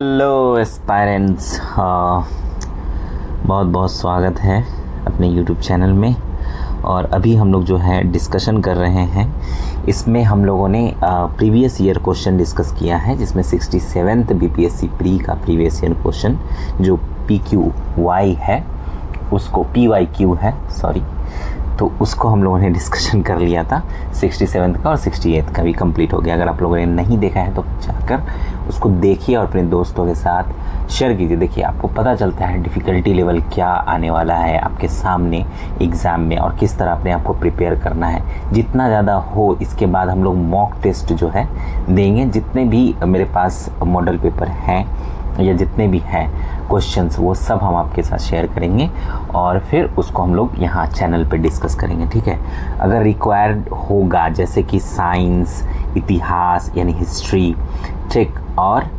Hello aspirants, बहुत बहुत स्वागत है अपने यूट्यूब चैनल में। और अभी हम लोग जो है डिस्कशन कर रहे हैं, इसमें हम लोगों ने प्रीवियस ईयर क्वेश्चन डिस्कस किया है, जिसमें 67th बीपीएससी प्री का प्रीवियस ईयर क्वेश्चन जो PQY है, उसको PYQ है सॉरी, तो उसको हम लोगों ने डिस्कशन कर लिया था। 67th का और 68th का भी कंप्लीट हो गया। अगर आप लोगों ने नहीं देखा है तो जाकर उसको देखिए और अपने दोस्तों के साथ शेयर कीजिए। देखिए, आपको पता चलता है डिफ़िकल्टी लेवल क्या आने वाला है आपके सामने एग्ज़ाम में और किस तरह अपने आप को प्रिपेयर करना है। जितना ज़्यादा हो, इसके बाद हम लोग मॉक टेस्ट जो है देंगे। जितने भी मेरे पास मॉडल पेपर हैं या जितने भी हैं क्वेश्चंस, वो सब हम आपके साथ शेयर करेंगे और फिर उसको हम लोग यहाँ चैनल पे डिस्कस करेंगे, ठीक है। अगर रिक्वायर्ड होगा, जैसे कि साइंस, इतिहास यानी हिस्ट्री, ठीक, और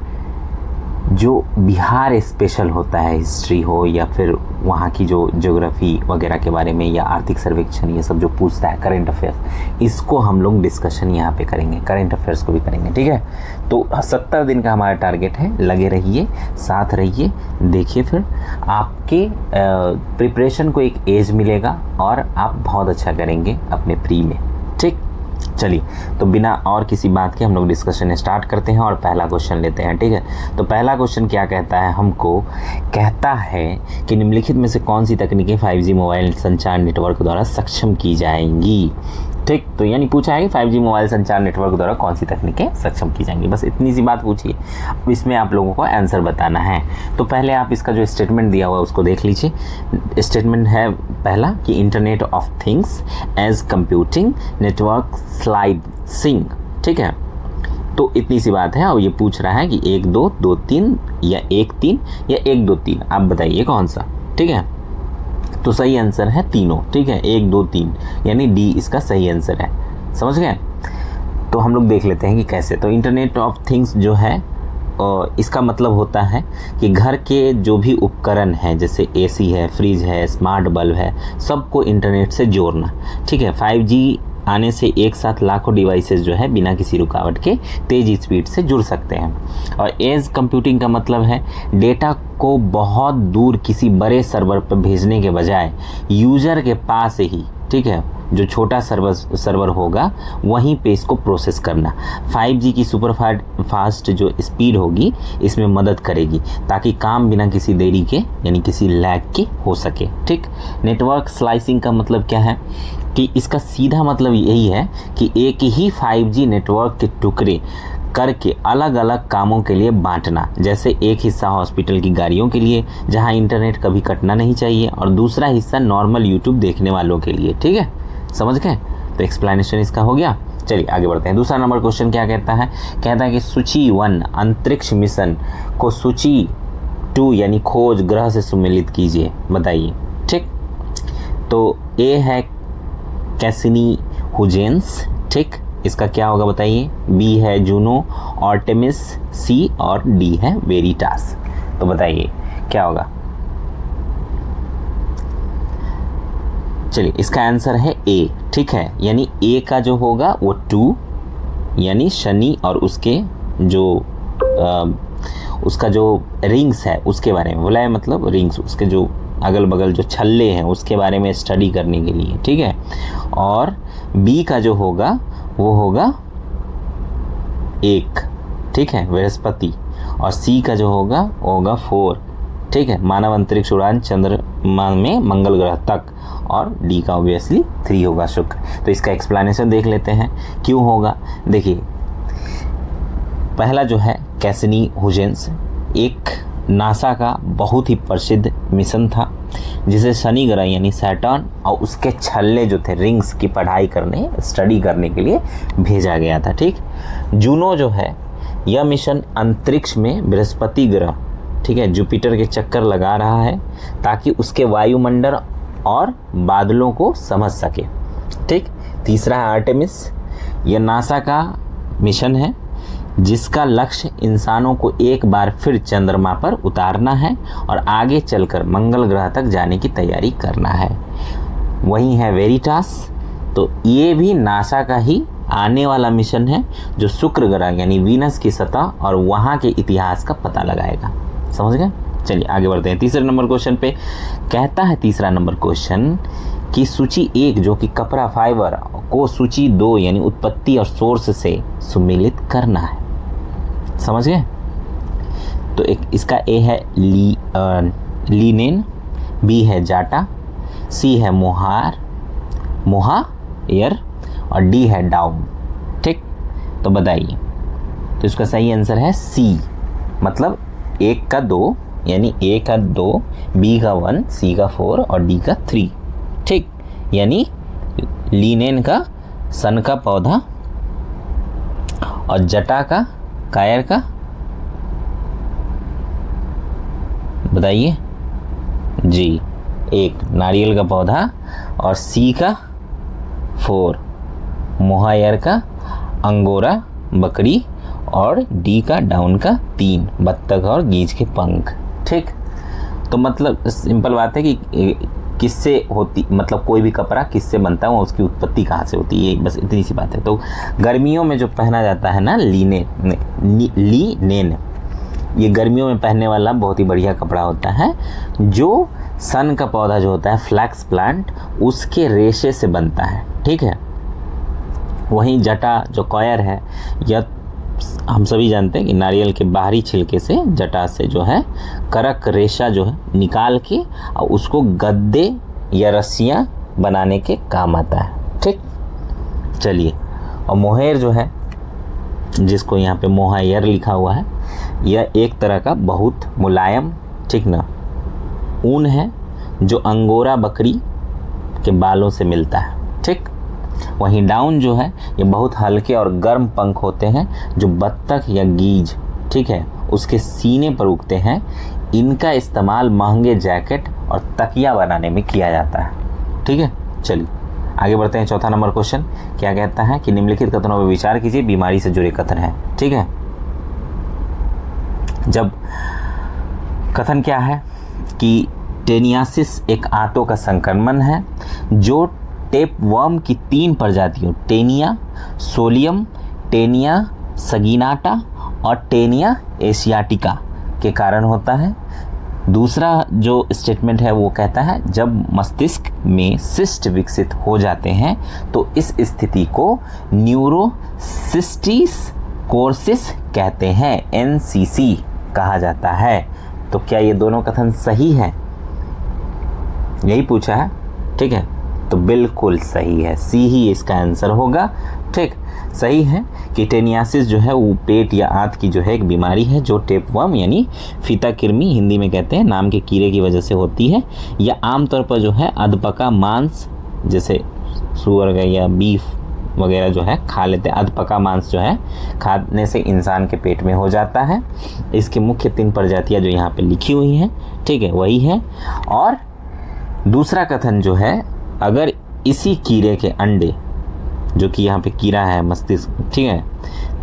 जो बिहार स्पेशल होता है, हिस्ट्री हो या फिर वहाँ की जो ज्योग्राफी वगैरह के बारे में या आर्थिक सर्वेक्षण, ये सब जो पूछता है, करंट अफेयर्स, इसको हम लोग डिस्कशन यहाँ पे करेंगे। करंट अफेयर्स को भी करेंगे, ठीक है। तो 70 दिन का हमारा टारगेट है। लगे रहिए, साथ रहिए, देखिए, फिर आपके प्रिपरेशन को एक एज मिलेगा और आप बहुत अच्छा करेंगे अपने प्री में, ठीक। चलिए, तो बिना और किसी बात के हम लोग डिस्कशन स्टार्ट करते हैं और पहला क्वेश्चन लेते हैं, ठीक है। तो पहला क्वेश्चन क्या कहता है, हमको कहता है कि निम्नलिखित में से कौन सी तकनीकें 5G मोबाइल संचार नेटवर्क द्वारा सक्षम की जाएंगी, ठीक। तो यानी पूछा है कि 5G मोबाइल संचार नेटवर्क द्वारा कौन सी तकनीकें सक्षम की जाएंगी, बस इतनी सी बात पूछिए। अब इसमें आप लोगों को आंसर बताना है। तो पहले आप इसका जो स्टेटमेंट दिया हुआ है उसको देख लीजिए। स्टेटमेंट है पहला कि internet of things edge computing network slicing, ठीक है। तो इतनी सी बात है। और ये पूछ रहा है कि 1 2 2 3 या 1 3 या 1 2 3, आप बताइए कौन सा, ठीक है। तो सही आंसर है तीनों, ठीक है, 1 2 3, यानी डी इसका सही आंसर है। समझ गए। तो हम लोग देख लेते हैं कि कैसे। तो इंटरनेट ऑफ थिंग्स जो है, इसका मतलब होता है कि घर के जो भी उपकरण हैं, जैसे AC है, फ्रिज है, स्मार्ट बल्ब है, सबको इंटरनेट से जोड़ना, ठीक है। 5G आने से एक साथ लाखों डिवाइसेस जो है बिना किसी रुकावट के तेज़ स्पीड से जुड़ सकते हैं। और एज कंप्यूटिंग का मतलब है डेटा को बहुत दूर किसी बड़े सर्वर पर भेजने के बजाय यूज़र के पास ही, ठीक है, जो छोटा सर्वर होगा वहीं पे इसको प्रोसेस करना। 5G की सुपर फास्ट जो स्पीड होगी इसमें मदद करेगी ताकि काम बिना किसी देरी के यानी किसी लैग के हो सके, ठीक। नेटवर्क स्लाइसिंग का मतलब क्या है कि इसका सीधा मतलब यही है कि एक ही 5G नेटवर्क के टुकड़े करके अलग अलग कामों के लिए बांटना। जैसे एक हिस्सा हॉस्पिटल की गाड़ियों के लिए जहां इंटरनेट कभी कटना नहीं चाहिए और दूसरा हिस्सा नॉर्मल यूट्यूब देखने वालों के लिए, ठीक है। समझ गए। तो एक्सप्लेनेशन इसका हो गया। चलिए आगे बढ़ते हैं। दूसरा नंबर क्वेश्चन क्या कहता है, कहता है कि सूची 1 अंतरिक्ष मिशन को सूची 2 यानी खोज ग्रह से सम्मिलित कीजिए, बताइए, ठीक। तो ए है कैसिनी हुजेंस, ठीक, इसका क्या होगा बताइए। बी है जूनो, आर्टेमिस, सी और डी है वेरिटास। तो बताइए क्या होगा। चलिए, इसका आंसर है ए, ठीक है। यानी ए का जो होगा वो 2 यानी शनि और उसके जो उसका जो रिंग्स है उसके बारे में बोला है, मतलब रिंग्स, उसके जो अगल बगल जो छल्ले हैं उसके बारे में स्टडी करने के लिए, ठीक है। और बी का जो होगा वो होगा 1, ठीक है, बृहस्पति। और सी का जो होगा वो होगा 4, ठीक है, मानव अंतरिक्ष उड़ान चंद्रमा में मंगल ग्रह तक। और डी का ऑब्वियसली 3 होगा, शुक्र। तो इसका एक्सप्लेनेशन देख लेते हैं क्यों होगा। देखिए, पहला जो है कैसिनी हुजेंस एक नासा का बहुत ही प्रसिद्ध मिशन था जिसे शनि ग्रह यानी सैटर्न और उसके छल्ले जो थे रिंग्स की पढ़ाई करने, स्टडी करने के लिए भेजा गया था, ठीक। जूनो जो है यह मिशन अंतरिक्ष में बृहस्पति ग्रह, ठीक है, जुपिटर के चक्कर लगा रहा है ताकि उसके वायुमंडल और बादलों को समझ सके, ठीक। तीसरा है आर्टेमिस, यह नासा का मिशन है जिसका लक्ष्य इंसानों को एक बार फिर चंद्रमा पर उतारना है और आगे चलकर मंगल ग्रह तक जाने की तैयारी करना है। वही है वेरिटास, तो ये भी नासा का ही आने वाला मिशन है जो शुक्र ग्रह यानी वीनस की सतह और वहाँ के इतिहास का पता लगाएगा। समझ गए। चलिए आगे बढ़ते हैं तीसरे नंबर क्वेश्चन पे। कहता है तीसरा नंबर क्वेश्चन कि सूची 1 जो कि कपड़ा फाइबर को सूची 2 यानी उत्पत्ति और सोर्स से सुमेलित करना है। समझ गए। तो एक इसका ए है लीनेन, बी है जाटा, सी है मोहायर और डी है डाउन। ठीक, तो बताइए। तो इसका सही आंसर है सी, मतलब 1 का 2 यानी ए का 2, बी का 1, सी का 4 और डी का 3। ठीक, यानी लीनेन का सन का पौधा और जटा का कायर का, बताइए जी, 1 नारियल का पौधा और सी का 4 मोहायर का अंगोरा बकरी और डी का डाउन का 3 बत्तख और गीज के पंख। ठीक, तो मतलब सिंपल बात है कि किससे होती, मतलब कोई भी कपड़ा किससे बनता है, वो उसकी उत्पत्ति कहाँ से होती है, बस इतनी सी बात है। तो गर्मियों में जो पहना जाता है ना लीनेन, ये गर्मियों में पहनने वाला बहुत ही बढ़िया कपड़ा होता है, जो सन का पौधा जो होता है फ्लैक्स प्लांट, उसके रेशे से बनता है। ठीक है। वहीं जटा जो कॉयर है, या हम सभी जानते हैं कि नारियल के बाहरी छिलके से, जटा से जो है करक रेशा जो है निकाल के और उसको गद्दे या रस्सियाँ बनाने के काम आता है। ठीक, चलिए। और मोहेर जो है, जिसको यहाँ पे मोहायर लिखा हुआ है, यह एक तरह का बहुत मुलायम, ठीक ना, ऊन है जो अंगोरा बकरी के बालों से मिलता है। ठीक, वहीं डाउन जो है ये बहुत हल्के और गर्म पंख होते हैं जो बत्तख या गीज, ठीक है, उसके सीने पर उगते हैं। इनका इस्तेमाल महंगे जैकेट और तकिया बनाने में किया जाता है। ठीक है, चलिए आगे बढ़ते हैं। चौथा नंबर क्वेश्चन क्या कहता है कि निम्नलिखित कथनों पर विचार कीजिए, बीमारी से जुड़े कथन है। ठीक है, जब कथन क्या है कि टेनियासिस एक आंतों का संक्रमण है जो टेपवर्म की 3 प्रजातियों टेनिया सोलियम, टेनिया सगिनाटा और टेनिया एशियाटिका के कारण होता है। दूसरा जो स्टेटमेंट है वो कहता है जब मस्तिष्क में सिस्ट विकसित हो जाते हैं तो इस स्थिति को न्यूरोसिस्टिस कोर्सिस कहते हैं, NCC कहा जाता है। तो क्या ये दोनों कथन सही है? यही पूछा है। ठीक है, तो बिल्कुल सही है, सी ही इसका आंसर होगा। ठीक, सही है कि टेनियासिस जो है वो पेट या आंत की जो है एक बीमारी है जो टेपवर्म यानी फीता कृमि हिंदी में कहते हैं नाम के कीड़े की वजह से होती है। या आमतौर पर जो है अधपका मांस, जैसे सुअर का या बीफ वगैरह जो है खा लेते हैं, अधपका मांस जो है खाने से इंसान के पेट में हो जाता है। इसकी मुख्य 3 प्रजातियाँ जो यहाँ पे लिखी हुई हैं, ठीक है, वही है। और दूसरा कथन जो है, अगर इसी कीड़े के अंडे, जो कि यहाँ पे कीड़ा है मस्तिष्क, ठीक है,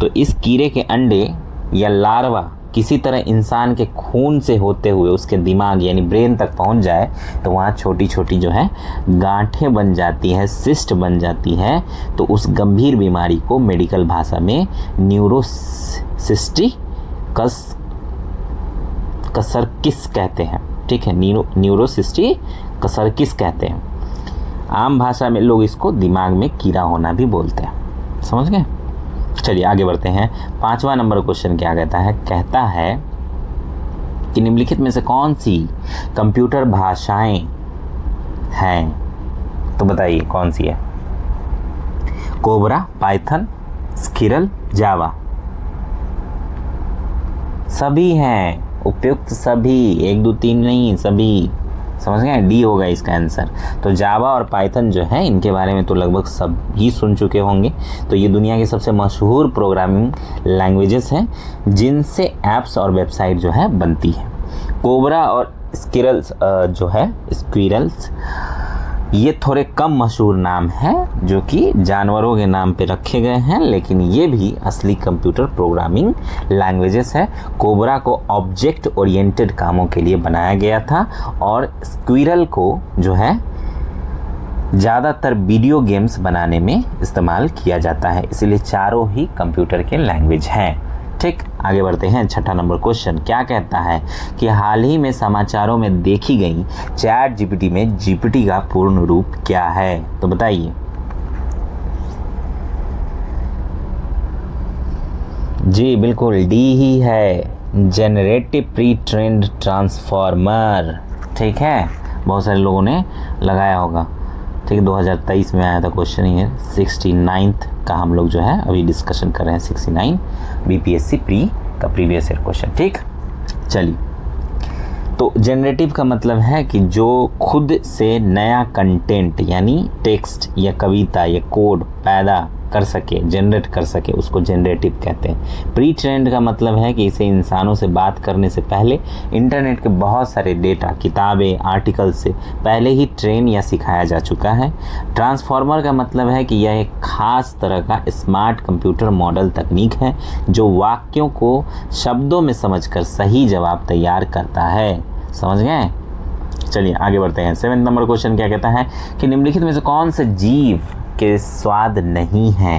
तो इस कीड़े के अंडे या लार्वा किसी तरह इंसान के खून से होते हुए उसके दिमाग यानी ब्रेन तक पहुँच जाए तो वहाँ छोटी छोटी जो है गांठें बन जाती हैं, सिस्ट बन जाती है। तो उस गंभीर बीमारी को मेडिकल भाषा में न्यूरोसिस्टिकसर्किस कहते हैं। ठीक है, न्यूरोसिस्टिकसर्किस कहते हैं। आम भाषा में लोग इसको दिमाग में कीड़ा होना भी बोलते हैं। समझ गए। चलिए आगे बढ़ते हैं। 5वां नंबर क्वेश्चन क्या कहता है? कहता है कि निम्नलिखित में से कौन सी कंप्यूटर भाषाएं हैं? तो बताइए कौन सी है? कोबरा, पाइथन, स्किरल, जावा। सभी हैं, उपयुक्त सभी, 1 2 3 नहीं, सभी। समझ गए, डी होगा इसका आंसर। तो जावा और पाइथन जो है इनके बारे में तो लगभग सब ही सुन चुके होंगे। तो ये दुनिया की सबसे मशहूर प्रोग्रामिंग लैंग्वेजेस हैं जिनसे ऐप्स और वेबसाइट जो है बनती है। कोबरा और स्किरल्स जो है स्क्विरल्स, ये थोड़े कम मशहूर नाम हैं जो कि जानवरों के नाम पे रखे गए हैं, लेकिन ये भी असली कंप्यूटर प्रोग्रामिंग लैंग्वेजेस है। कोबरा को ऑब्जेक्ट ओरिएंटेड कामों के लिए बनाया गया था और स्क्विरल को जो है ज़्यादातर वीडियो गेम्स बनाने में इस्तेमाल किया जाता है। इसलिए चारों ही कंप्यूटर के लैंग्वेज हैं। ठीक, आगे बढ़ते हैं। छठा नंबर क्वेश्चन क्या कहता है कि हाल ही में समाचारों में देखी गई चैट जीपीटी में जीपीटी का पूर्ण रूप क्या है? तो बताइए। जी बिल्कुल, डी ही है, जेनरेटिव प्री ट्रेंड ट्रांसफॉर्मर। ठीक है, बहुत सारे लोगों ने लगाया होगा। ठीक, 2023 में आया था क्वेश्चन ये 69th का हम लोग जो है अभी डिस्कशन कर रहे हैं। 69 बीपीएससी प्री का प्रीवियस ईयर क्वेश्चन। ठीक, चलिए। तो जनरेटिव का मतलब है कि जो खुद से नया कंटेंट यानी टेक्स्ट या कविता या कोड पैदा कर सके, जनरेट कर सके, उसको जनरेटिव कहते हैं। प्री ट्रेंड का मतलब है कि इसे इंसानों से बात करने से पहले इंटरनेट के बहुत सारे डेटा, किताबें, आर्टिकल से पहले ही ट्रेन या सिखाया जा चुका है। ट्रांसफॉर्मर का मतलब है कि यह एक खास तरह का स्मार्ट कंप्यूटर मॉडल तकनीक है जो वाक्यों को शब्दों में समझकर सही जवाब तैयार करता है। समझ गए? चलिए आगे बढ़ते हैं। 7th नंबर क्वेश्चन क्या कहता है कि निम्नलिखित में से कौन से जीव के स्वाद नहीं है?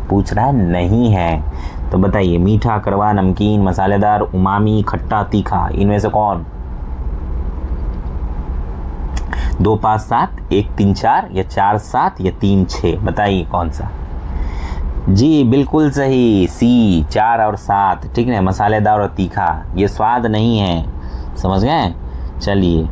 पूछ रहा है, नहीं है। तो बताइए, मीठा, कड़वा, नमकीन, मसालेदार, उमामी, खट्टा, तीखा, इनमें से कौन? 2, 5, 7, 1, 3, 4 या 4, 7 या 3, 6? बताइए कौन सा? जी बिल्कुल सही, सी, 4 और 7। ठीक है, मसालेदार और तीखा, ये स्वाद नहीं है। समझ गए? चलिए,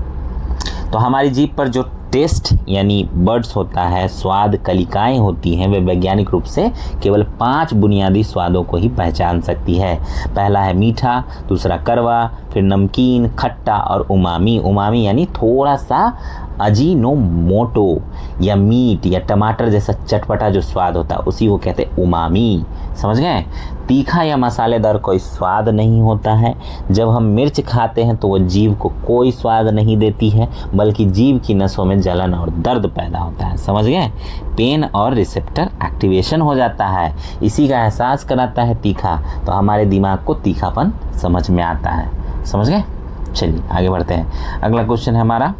तो हमारी जीभ पर जो टेस्ट यानी बर्ड्स होता है, स्वाद कलिकाएं होती हैं, वे वैज्ञानिक रूप से केवल 5 बुनियादी स्वादों को ही पहचान सकती है। पहला है मीठा, दूसरा कड़वा, फिर नमकीन, खट्टा और उमामी। उमामी यानी थोड़ा सा अजीनोमोटो या मीट या टमाटर जैसा चटपटा जो स्वाद होता है उसी को कहते हैं उमामी। समझ गए? तीखा या मसालेदार कोई स्वाद नहीं होता है। जब हम मिर्च खाते हैं तो वो जीभ को कोई स्वाद नहीं देती है, बल्कि जीभ की नसों में जलन और दर्द पैदा होता है। समझ गए? पेन और रिसेप्टर एक्टिवेशन हो जाता है, इसी का एहसास कराता है तीखा, तो हमारे दिमाग को तीखापन समझ में आता है। समझ गए? चलिए आगे बढ़ते हैं। अगला क्वेश्चन है हमारा,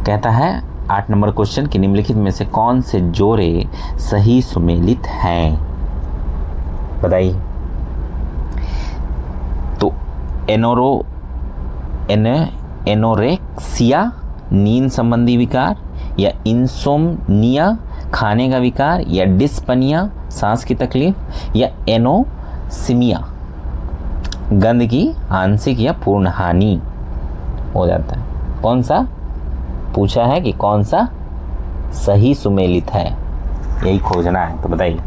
कहता है 8 नंबर क्वेश्चन कि निम्नलिखित में से कौन से जोड़े सही सुमेलित हैं? बताइए। तो एनोरेक्सिया नींद संबंधी विकार, या इंसोम्निया खाने का विकार, या डिस्पनिया सांस की तकलीफ, या एनोसिमिया गंध की आंशिक या पूर्ण हानि हो जाता है। कौन सा पूछा है कि कौन सा सही सुमेलित है, यही खोजना है। तो बताइए।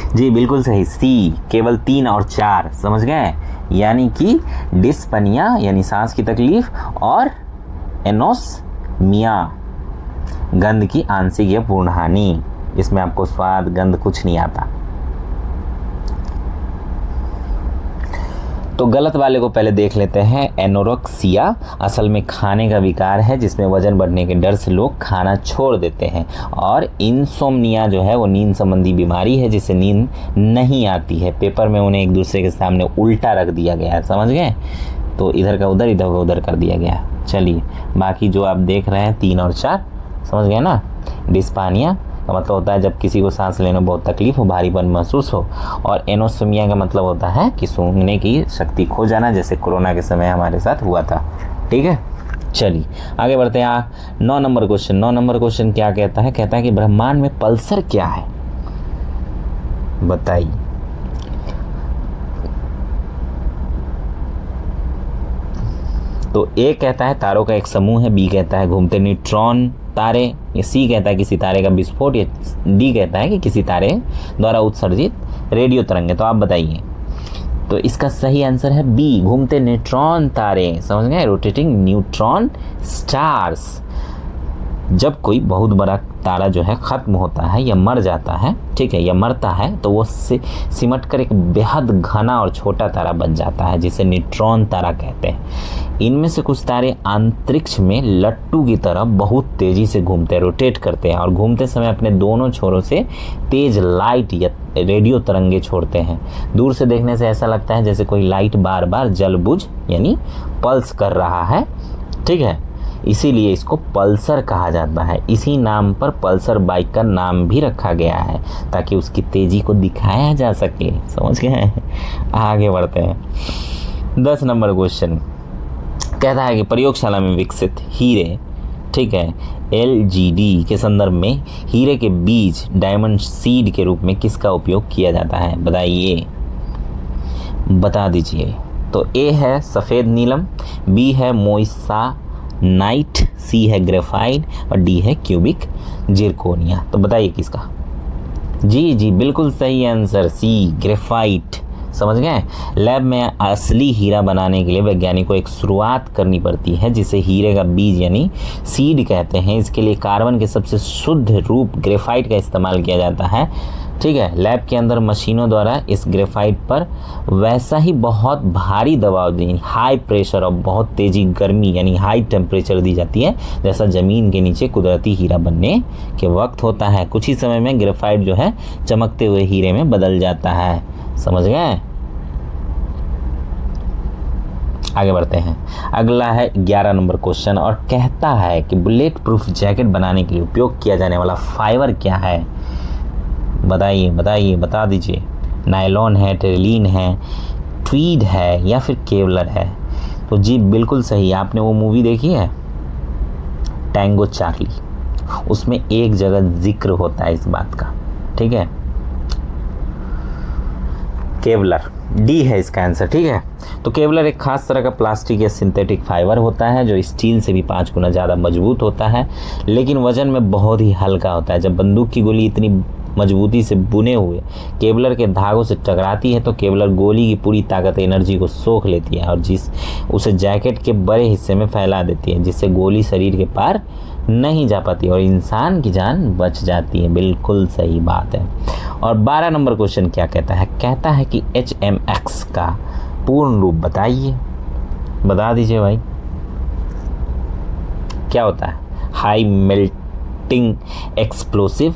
जी बिल्कुल सही, सी, केवल 3 और 4। समझ गए? यानी कि डिस्पनिया यानी सांस की तकलीफ और एनोसमिया गंध की आंशिक या पूर्ण हानि। इसमें आपको स्वाद गंध कुछ नहीं आता। तो गलत वाले को पहले देख लेते हैं। एनोरेक्सिया असल में खाने का विकार है जिसमें वजन बढ़ने के डर से लोग खाना छोड़ देते हैं, और इंसोम्निया जो है वो नींद संबंधी बीमारी है जिससे नींद नहीं आती है। पेपर में उन्हें एक दूसरे के सामने उल्टा रख दिया गया है। समझ गए? तो इधर का उधर, इधर का उधर कर दिया गया। चलिए, बाकी जो आप देख रहे हैं 3 और 4, समझ गए ना? डिस्पानिया का मतलब होता है जब किसी को सांस लेने में बहुत तकलीफ हो, भारीपन महसूस हो, और एनोसोमिया का मतलब होता है कि सूंघने की शक्ति खो जाना, जैसे कोरोना के समय हमारे साथ हुआ था। ठीक है, चलिए आगे बढ़ते हैं। 9 नंबर क्वेश्चन। 9 नंबर क्वेश्चन क्या कहता है? कहता है कि ब्रह्मांड में पल्सर क्या है? बताइए। तो ए कहता है तारों का एक समूह है, बी कहता है घूमते न्यूट्रॉन तारे, या सी कहता है कि सितारे का विस्फोट, या डी कहता है कि किसी तारे द्वारा उत्सर्जित रेडियो तरंगे। तो आप बताइए। तो इसका सही आंसर है बी, घूमते न्यूट्रॉन तारे। समझ गए? Rotating neutron stars. जब कोई बहुत बड़ा तारा जो है ख़त्म होता है या मर जाता है, ठीक है, या मरता है, तो वो सिमट कर एक बेहद घना और छोटा तारा बन जाता है जिसे न्यूट्रॉन तारा कहते हैं। इनमें से कुछ तारे अंतरिक्ष में लट्टू की तरह बहुत तेज़ी से घूमते हैं, रोटेट करते हैं, और घूमते समय अपने दोनों छोरों से तेज़ लाइट या रेडियो तरंगे छोड़ते हैं। दूर से देखने से ऐसा लगता है जैसे कोई लाइट बार बार जल बुझ यानी पल्स कर रहा है। ठीक है, इसीलिए इसको पल्सर कहा जाता है। इसी नाम पर पल्सर बाइक का नाम भी रखा गया है ताकि उसकी तेज़ी को दिखाया जा सके। समझ गए? आगे बढ़ते हैं। 10 नंबर क्वेश्चन कहता है कि प्रयोगशाला में विकसित हीरे, ठीक है, LGD के संदर्भ में हीरे के बीज डायमंड सीड के रूप में किसका उपयोग किया जाता है? बताइए, बता दीजिए। तो A है सफ़ेद नीलम, B है मोइसानाइट, C है ग्रेफाइट और D है क्यूबिक जिरकोनिया। तो बताइए किसका? जी बिल्कुल सही आंसर C, ग्रेफाइट। समझ गए? लैब में असली हीरा बनाने के लिए वैज्ञानिक को एक शुरुआत करनी पड़ती है जिसे हीरे का बीज यानी सीड कहते हैं। इसके लिए कार्बन के सबसे शुद्ध रूप ग्रेफाइट का इस्तेमाल किया जाता है। ठीक है, लैब के अंदर मशीनों द्वारा इस ग्रेफाइट पर वैसा ही बहुत भारी दबाव दी, हाई प्रेशर और बहुत तेज़ी गर्मी यानी हाई टेम्परेचर दी जाती है जैसा ज़मीन के नीचे कुदरती हीरा बनने के वक्त होता है। कुछ ही समय में ग्रेफाइट जो है चमकते हुए हीरे में बदल जाता है। समझ गए? आगे बढ़ते हैं। अगला है 11 नंबर क्वेश्चन और कहता है कि बुलेट प्रूफ जैकेट बनाने के लिए उपयोग किया जाने वाला फाइबर क्या है? बताइए, बता दीजिए। नायलॉन है, टेरिलीन है, ट्वीड है या फिर केवलर है? तो जी बिल्कुल सही। आपने वो मूवी देखी है टैंगो चार्ली? उसमें एक जगह जिक्र होता है इस बात का। ठीक है, केवलर, डी है इसका आंसर। ठीक है, तो केवलर एक खास तरह का प्लास्टिक या सिंथेटिक फाइबर होता है जो स्टील से भी 5 गुना ज़्यादा मजबूत होता है लेकिन वजन में बहुत ही हल्का होता है। जब बंदूक की गोली इतनी मजबूती से बुने हुए केवलर के धागों से टकराती है तो केवलर गोली की पूरी ताकत एनर्जी को सोख लेती है और उसे जैकेट के बड़े हिस्से में फैला देती है जिससे गोली शरीर के पार नहीं जा पाती और इंसान की जान बच जाती है। बिल्कुल सही बात है। और 12 नंबर क्वेश्चन क्या कहता है? कहता है कि HMX का पूर्ण रूप बताइए, बता दीजिए भाई। क्या होता है? हाई मेल्टिंग एक्सप्लोसिव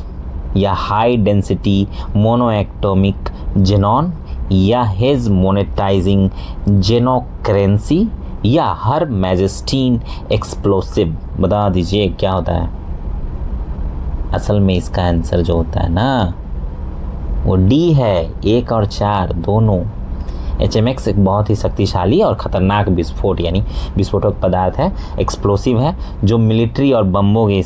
या हाई डेंसिटी मोनोएटॉमिक जेनॉन या हेज मोनेटाइजिंग जेनोकरेंसी या हर मैजेस्टीन एक्सप्लोसिव? बता दीजिए क्या होता है? असल में इसका आंसर जो होता है ना वो डी है, 1 और 4 दोनों। HMX एक बहुत ही शक्तिशाली और ख़तरनाक विस्फोट यानी विस्फोटक पदार्थ है, एक्सप्लोसिव है जो मिलिट्री और बम्बों के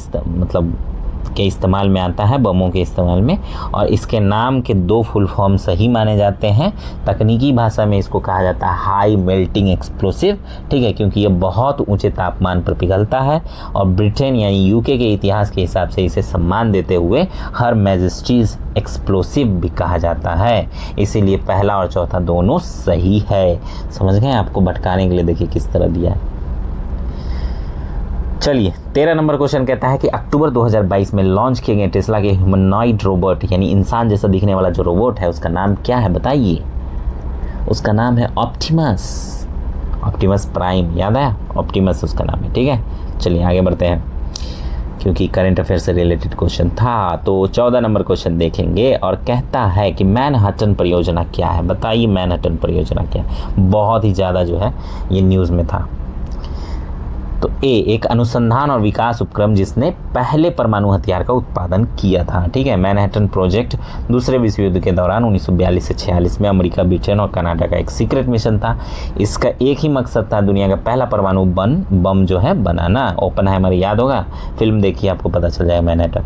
इस्तेमाल में आता है, बमों के इस्तेमाल में। और इसके नाम के 2 फुल फॉर्म सही माने जाते हैं। तकनीकी भाषा में इसको कहा जाता है हाई मेल्टिंग एक्सप्लोसिव। ठीक है, क्योंकि ये बहुत ऊंचे तापमान पर पिघलता है और ब्रिटेन यानी UK के इतिहास के हिसाब से इसे सम्मान देते हुए हर मैजेस्टीज एक्सप्लोसिव भी कहा जाता है। इसीलिए पहला और चौथा दोनों सही है। समझ गए? आपको भटकाने के लिए देखिए किस तरह दिया है। चलिए 13 नंबर क्वेश्चन कहता है कि अक्टूबर 2022 में लॉन्च किए गए टेस्ला के ह्यूमनॉइड रोबोट यानी इंसान जैसा दिखने वाला जो रोबोट है उसका नाम क्या है? बताइए। उसका नाम है ऑप्टिमस प्राइम। याद आया? ऑप्टिमस उसका नाम है। ठीक है, चलिए आगे बढ़ते हैं क्योंकि करंट अफेयर से रिलेटेड क्वेश्चन था। तो 14 नंबर क्वेश्चन देखेंगे और कहता है कि मैनहट्टन परियोजना क्या है? बताइए मैनहट्टन परियोजना क्या है? बहुत ही ज़्यादा जो है ये न्यूज़ में था। तो ए एक अनुसंधान और विकास उपक्रम जिसने पहले परमाणु हथियार का उत्पादन किया था। ठीक है, मैनहट्टन प्रोजेक्ट दूसरे विश्व युद्ध के दौरान 1942 से 46 में अमेरिका, ब्रिटेन और कनाडा का एक सीक्रेट मिशन था। इसका एक ही मकसद था, दुनिया का पहला परमाणु बम जो है बनाना। ओपनहाइमर याद होगा, फिल्म देखिए आपको पता चल जाएगा मैनहट्टन।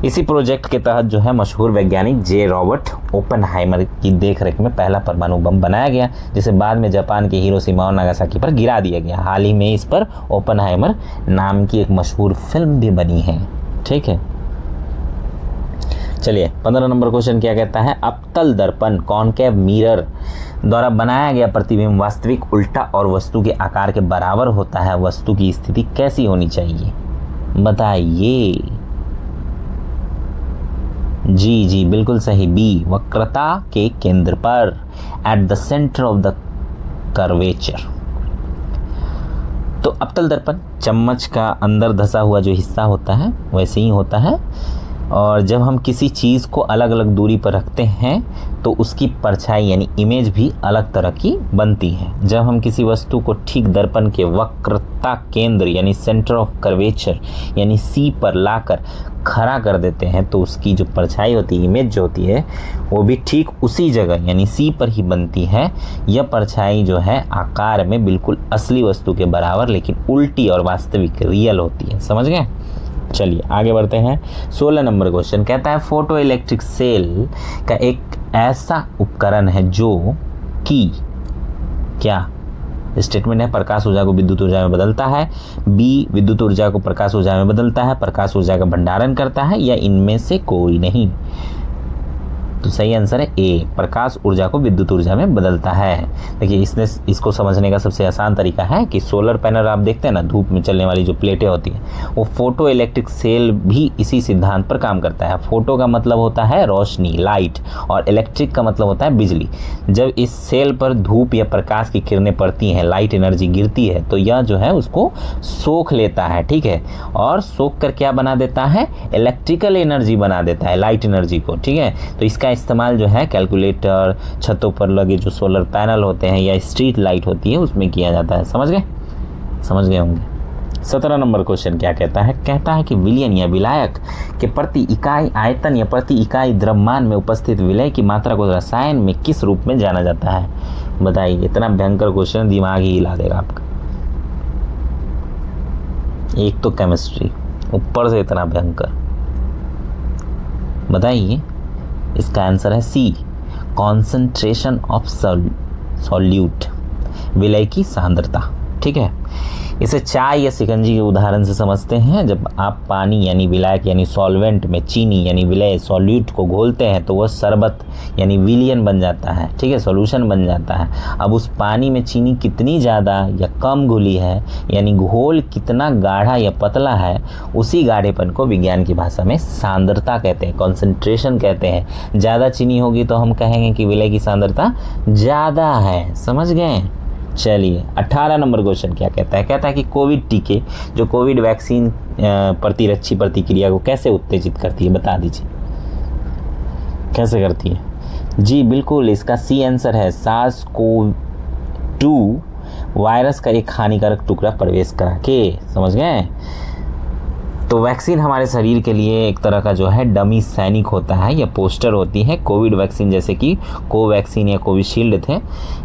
इसी प्रोजेक्ट के तहत जो है मशहूर वैज्ञानिक जे रॉबर्ट ओपनहाइमर की देखरेख में पहला परमाणु बम बनाया गया जिसे बाद में जापान के हिरोशिमा और नागासाकी पर गिरा दिया गया। हाल ही में इस पर ओपनहाइमर नाम की एक मशहूर फिल्म भी बनी है। ठीक है, चलिए 15 नंबर क्वेश्चन क्या कहता है? अवतल दर्पण कॉनकेव मिरर द्वारा बनाया गया प्रतिबिंब वास्तविक उल्टा और वस्तु के आकार के बराबर होता है। वस्तु की स्थिति कैसी होनी चाहिए? बताइए। जी बिल्कुल सही, बी वक्रता के केंद्र पर, at the centre of the curvature. तो अवतल दर्पण चम्मच का अंदर धसा हुआ जो हिस्सा होता है वैसे ही होता है। और जब हम किसी चीज़ को अलग अलग दूरी पर रखते हैं तो उसकी परछाई यानी इमेज भी अलग तरह की बनती है। जब हम किसी वस्तु को ठीक दर्पण के वक्रता केंद्र यानी सेंटर ऑफ कर्वेचर यानी सी पर लाकर खड़ा कर देते हैं तो उसकी जो परछाई होती है, इमेज जो होती है, वो भी ठीक उसी जगह यानी सी पर ही बनती है। यह परछाई जो है आकार में बिल्कुल असली वस्तु के बराबर लेकिन उल्टी और वास्तविक रियल होती है। समझ गए? चलिए आगे बढ़ते हैं। 16 नंबर क्वेश्चन कहता है फोटो इलेक्ट्रिक सेल का एक ऐसा उपकरण है जो कि क्या स्टेटमेंट है, प्रकाश ऊर्जा को विद्युत ऊर्जा में बदलता है, बी विद्युत ऊर्जा को प्रकाश ऊर्जा में बदलता है, प्रकाश ऊर्जा का भंडारण करता है, या इनमें से कोई नहीं। तो सही आंसर है ए, प्रकाश ऊर्जा को विद्युत ऊर्जा में बदलता है। देखिए इसको समझने का सबसे आसान तरीका है कि सोलर पैनल आप देखते हैं ना, धूप में चलने वाली जो प्लेटें होती हैं, वो फोटो इलेक्ट्रिक सेल भी इसी सिद्धांत पर काम करता है। फोटो का मतलब होता है रोशनी, लाइट, और इलेक्ट्रिक का मतलब होता है बिजली। जब इस सेल पर धूप या प्रकाश की किरणें पड़ती हैं, लाइट एनर्जी गिरती है, तो यह जो है उसको सोख लेता है, ठीक है, और सोख कर क्या बना देता है, इलेक्ट्रिकल एनर्जी बना देता है, लाइट एनर्जी को, ठीक है। तो इसका इस्तेमाल जो है कैलकुलेटर, छतों पर लगे जो सोलर पैनल होते हैं या स्ट्रीट लाइट होती है उसमें किया जाता है। समझ गए होंगे। 17 नंबर क्वेश्चन क्या कहता है? कहता है कि विलयन या विलायक के प्रति इकाई आयतन या प्रति इकाई द्रव्यमान में उपस्थित विलय की मात्रा को रसायन में किस रूप में जाना जाता है? बताइए, इतना भयंकर क्वेश्चन, दिमाग ही हिला देगा आपका। एक तो केमिस्ट्री, ऊपर से इतना भयंकर। बताइए, इसका आंसर है सी, कॉन्सेंट्रेशन ऑफ सॉल्यूट, विलय की सांद्रता, ठीक है। इसे चाय या शिकंजी के उदाहरण से समझते हैं। जब आप पानी यानी विलायक यानी सॉल्वेंट में चीनी यानी विलय सॉल्यूट को घोलते हैं तो वह शरबत यानी विलियन बन जाता है, ठीक है, सॉल्यूशन बन जाता है। अब उस पानी में चीनी कितनी ज़्यादा या कम घुली है यानी घोल कितना गाढ़ा या पतला है, उसी गाढ़ेपन को विज्ञान की भाषा में सांद्रता कहते हैं, कॉन्सेंट्रेशन कहते हैं। ज़्यादा चीनी होगी तो हम कहेंगे कि विलय की सांद्रता ज़्यादा है। समझ गए? चलिए 18 नंबर क्वेश्चन क्या कहता है? कहता है कि कोविड टीके जो कोविड वैक्सीन प्रतिरक्षी प्रतिक्रिया को कैसे उत्तेजित करती है? बता दीजिए कैसे करती है? जी बिल्कुल, इसका सी आंसर है, SARS-CoV-2 वायरस का एक हानिकारक टुकड़ा प्रवेश करा के। समझ गए? तो वैक्सीन हमारे शरीर के लिए एक तरह का जो है डमी सैनिक होता है या पोस्टर होती है। कोविड वैक्सीन जैसे कि कोवैक्सीन या कोविशील्ड थे,